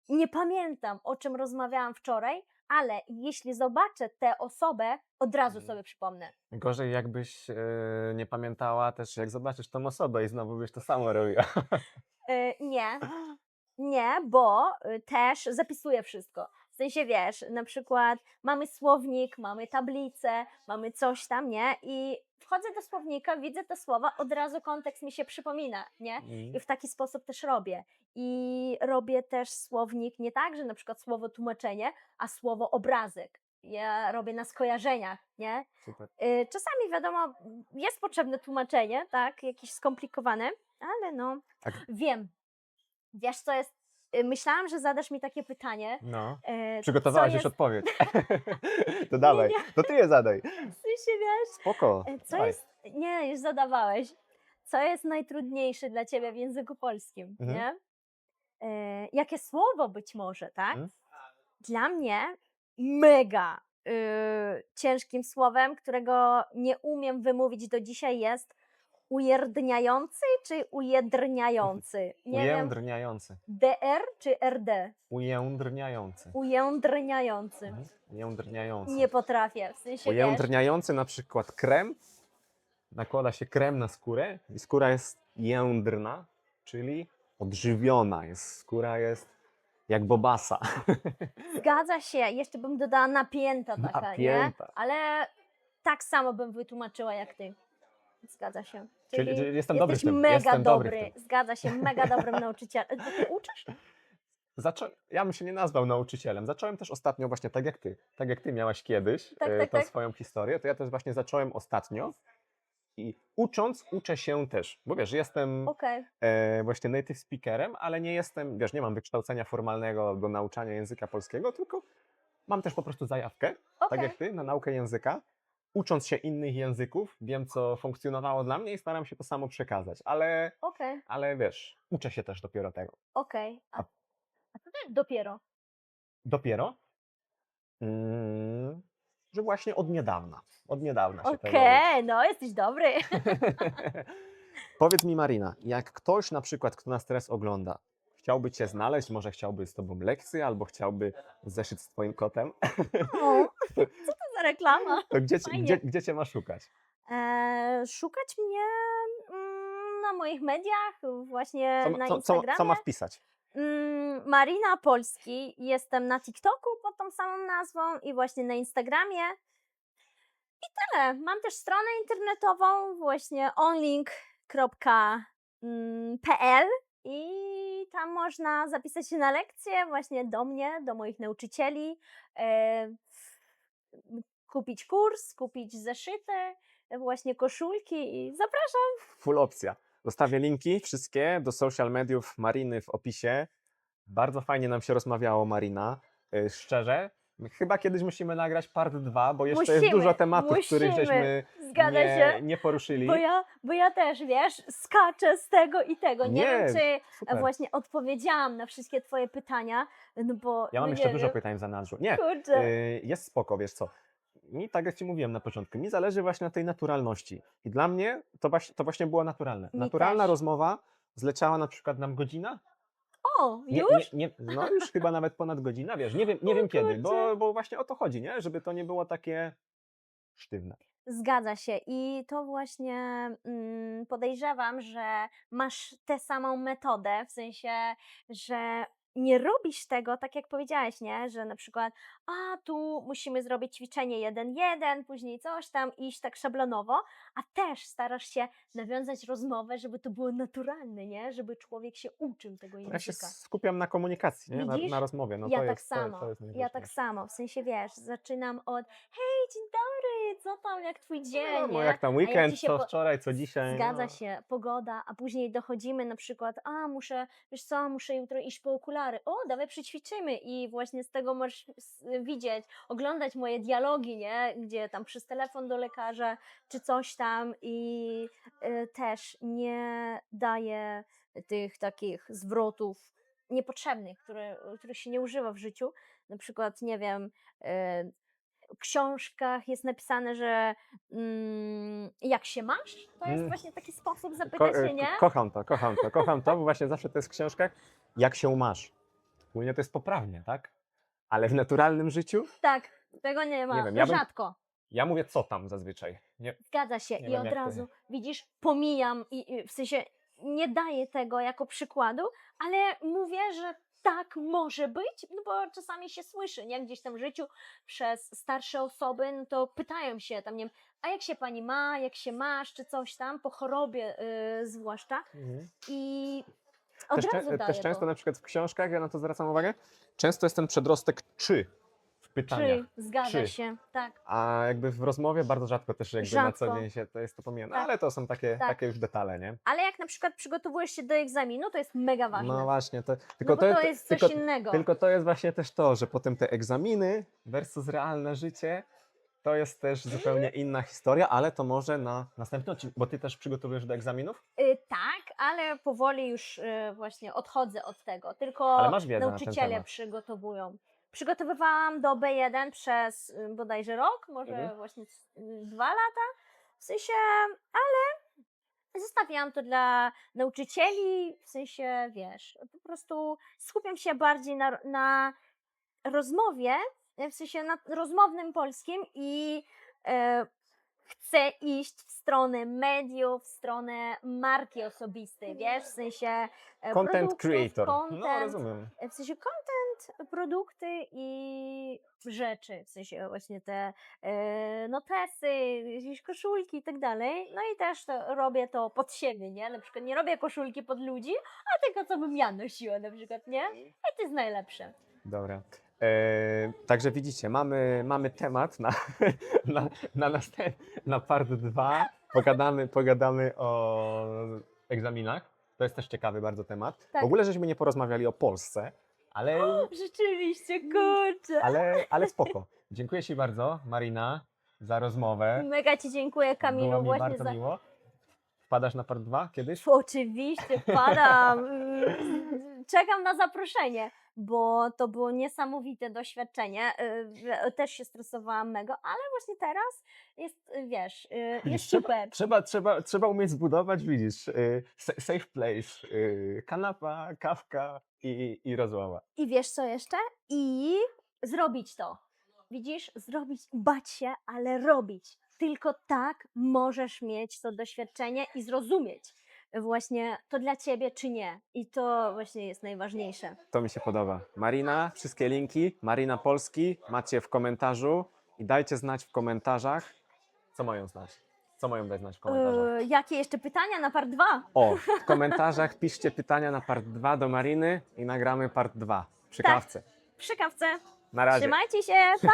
nie pamiętam, o czym rozmawiałam wczoraj, ale jeśli zobaczę tę osobę, od razu sobie przypomnę. Gorzej jakbyś nie pamiętała też, jak zobaczysz tą osobę i znowu byś to samo robiła. Nie, bo też zapisuję wszystko. W sensie, wiesz, na przykład mamy słownik, mamy tablicę, mamy coś tam, nie? I wchodzę do słownika, widzę te słowa, od razu kontekst mi się przypomina, nie? I w taki sposób też robię. I robię też słownik nie tak, że na przykład słowo tłumaczenie, a słowo obrazek. Ja robię na skojarzeniach, nie? Super. Czasami wiadomo, jest potrzebne tłumaczenie, tak? Jakieś skomplikowane, ale no, Tak. wiem. Wiesz, co jest? Myślałam, że zadasz mi takie pytanie. No. Co Przygotowałaś już jest, odpowiedź. To dawaj, to ty je zadaj. w sensie, wiesz, Spoko. co dawaj. jest, nie, już zadawałeś. Co jest najtrudniejsze dla ciebie w języku polskim, Mhm. nie? Jakie słowo być może, tak? Mhm. Dla mnie mega ciężkim słowem, którego nie umiem wymówić do dzisiaj jest ujerdniający czy ujedrniający? Nie wiem, Ujędrniający. DR czy RD? Ujędrniający. Ujędrniający. Ujędrniający. Nie potrafię, w sensie, wiesz, Ujędrniający na przykład krem. Nakłada się krem na skórę i skóra jest jędrna, czyli odżywiona. Skóra jest jak bobasa. zgadza się, jeszcze bym dodała napięta taka, Napięta. nie? Ale tak samo bym wytłumaczyła jak ty. Zgadza się. Czyli jestem dobry w jesteś tym, mega jestem dobry w dobry, tym. zgadza się, mega dobrym nauczycielem. Ty uczysz? Ja bym się nie nazwał nauczycielem. Zacząłem też ostatnio właśnie tak jak ty. Tak jak ty miałaś kiedyś Tak, tą tak. swoją historię, to ja też właśnie zacząłem ostatnio. I ucząc, uczę się też. Bo wiesz, jestem Okej, właśnie native speakerem, ale nie jestem, wiesz, nie mam wykształcenia formalnego do nauczania języka polskiego, tylko mam też po prostu zajawkę, tak okej. jak ty, na naukę języka. Ucząc się innych języków, wiem, co funkcjonowało dla mnie i staram się to samo przekazać, ale wiesz, uczę się też dopiero tego. Okej. A co to jest dopiero? Dopiero, że właśnie od niedawna się tego Okej, no jesteś dobry. Powiedz mi, Marina, jak ktoś na przykład, kto nas teraz ogląda, chciałby cię znaleźć, może chciałby z tobą lekcję, albo chciałby zeszyt z twoim kotem, O, co to za reklama? to Fajnie. gdzie cię ma szukać? Szukać mnie na moich mediach, właśnie na Co Instagramie. ma wpisać? Marina Polski, jestem na TikToku pod tą samą nazwą i właśnie na Instagramie. I tyle. Mam też stronę internetową, właśnie onlink.pl i tam można zapisać się na lekcje właśnie do mnie, do moich nauczycieli, kupić kurs, kupić zeszyty, właśnie koszulki i zapraszam. Full opcja. Zostawię linki wszystkie do social mediów Mariny w opisie. Bardzo fajnie nam się rozmawiało, Marina. Szczerze, chyba kiedyś musimy nagrać part 2, bo jeszcze jest dużo tematów, których żeśmy Zgadza się. nie poruszyli. Bo ja też, wiesz, skaczę z tego i tego. Nie Nie, wiem, czy super. właśnie odpowiedziałam na wszystkie twoje pytania, no bo Ja mam no jeszcze nie dużo wiem. pytań w zanadrzu. Nie, Kurczę. jest spoko, wiesz co. Mi, tak jak ci mówiłem na początku, mi zależy właśnie na tej naturalności. I dla mnie to właśnie było naturalne. Mi Naturalna też. rozmowa zleciała na przykład nam godzina. O, już? No już chyba nawet ponad godzina, wiesz, nie wiem kiedy, bo właśnie o to chodzi, nie? Żeby to nie było takie sztywne. Zgadza się i to właśnie podejrzewam, że masz tę samą metodę, w sensie, że nie robisz tego, tak jak powiedziałeś, nie? Że na przykład, tu musimy zrobić ćwiczenie 1-1, później coś tam, iść tak szablonowo, a też starasz się nawiązać rozmowę, żeby to było naturalne, nie? Żeby człowiek się uczył tego Ja się języka. skupiam na komunikacji, nie? Widzisz? Na rozmowie. No Ja to tak jest, samo, to jest ja tak najważniejsze. samo, w sensie wiesz, zaczynam od hej, dzień dobry, co tam, jak twój dzień, No, nie? jak tam A jak weekend, ci się co wczoraj, co dzisiaj. Zgadza no. się, pogoda, a później dochodzimy na przykład, muszę, wiesz co, muszę jutro iść po okulary, dawaj przećwiczymy i właśnie z tego możesz widzieć, oglądać moje dialogi, nie, gdzie tam przez telefon do lekarza, czy coś tam i też nie daję tych takich zwrotów niepotrzebnych, których się nie używa w życiu, na przykład, nie wiem, w książkach jest napisane, że jak się masz, to jest Mm. właśnie taki sposób zapytać się, nie? Kocham to, bo właśnie zawsze to jest w książkach, jak się masz. Ogólnie to jest poprawnie, tak? Ale w naturalnym życiu Tak, tego nie ma, Nie wiem, ja bym- rzadko. ja mówię co tam zazwyczaj. Nie, Zgadza się Nie i wiem, od jak ty. razu, widzisz, pomijam i w sensie nie daję tego jako przykładu, ale mówię, że tak może być, no bo czasami się słyszy, nie? Gdzieś tam w życiu przez starsze osoby, no to pytają się tam, nie wiem, a jak się pani ma, jak się masz, czy coś tam, po chorobie zwłaszcza i od razu daję też często to. na przykład w książkach, ja na to zwracam uwagę, często jest ten przedrostek czy w pytaniach. Zgadza Czy. się, tak. A jakby w rozmowie bardzo rzadko też jakby na co Rzadko. dzień się to jest to pomijane, Tak. ale to są takie, Tak. takie już detale, nie? Ale jak na przykład przygotowujesz się do egzaminu, to jest mega ważne. No właśnie, No bo to jest coś innego. Tylko to jest właśnie też to, że potem te egzaminy versus realne życie, to jest też zupełnie inna historia, ale to może na następny odcinek, bo ty też przygotowujesz do egzaminów? Tak, ale powoli już właśnie odchodzę od tego. Tylko Ale masz wiedzę na ten nauczyciele temat. przygotowują. Przygotowywałam do B1 przez bodajże rok, może Mhm. właśnie 2 lata. W sensie, ale zostawiałam to dla nauczycieli, w sensie, wiesz, po prostu skupiam się bardziej na rozmowie, w sensie na rozmownym polskim i chcę iść w stronę mediów, w stronę marki osobistej, wiesz, w sensie Content produktów, creator. No content, rozumiem. w sensie content, produkty i rzeczy, w sensie właśnie te notesy, jakieś koszulki i tak dalej. No i też robię to pod siebie, nie? Na przykład nie robię koszulki pod ludzi, a tylko co bym ja nosiła na przykład, nie? I to jest najlepsze. Dobra. Także widzicie, mamy temat na part 2. Pogadamy o egzaminach. To jest też ciekawy bardzo temat. Tak. W ogóle żeśmy nie porozmawiali o Polsce, ale, Rzeczywiście, kurczę. ale spoko. Dziękuję Ci bardzo, Marina, za rozmowę. Mega Ci dziękuję, Kamilu, Było mi właśnie bardzo za... miło. Wpadasz na part 2 kiedyś? Oczywiście, wpadam. Czekam na zaproszenie, bo to było niesamowite doświadczenie. Też się stresowałam mega, ale właśnie teraz jest, wiesz, jest super. Trzeba umieć zbudować, widzisz, safe place, kanapa, kawka i rozmowa. I wiesz co jeszcze? I zrobić to. Widzisz? Zrobić, bać się, ale robić. Tylko tak możesz mieć to doświadczenie i zrozumieć właśnie to dla Ciebie czy nie. I to właśnie jest najważniejsze. To mi się podoba. Marina, wszystkie linki, Marina Polski macie w komentarzu i dajcie znać w komentarzach, co mają znać. Co mają dać znać w komentarzach? Jakie jeszcze pytania na part 2? O, w komentarzach piszcie pytania na part 2 do Mariny i nagramy part 2 przy Tak. kawce. Przy kawce. Na razie. Trzymajcie się, pa!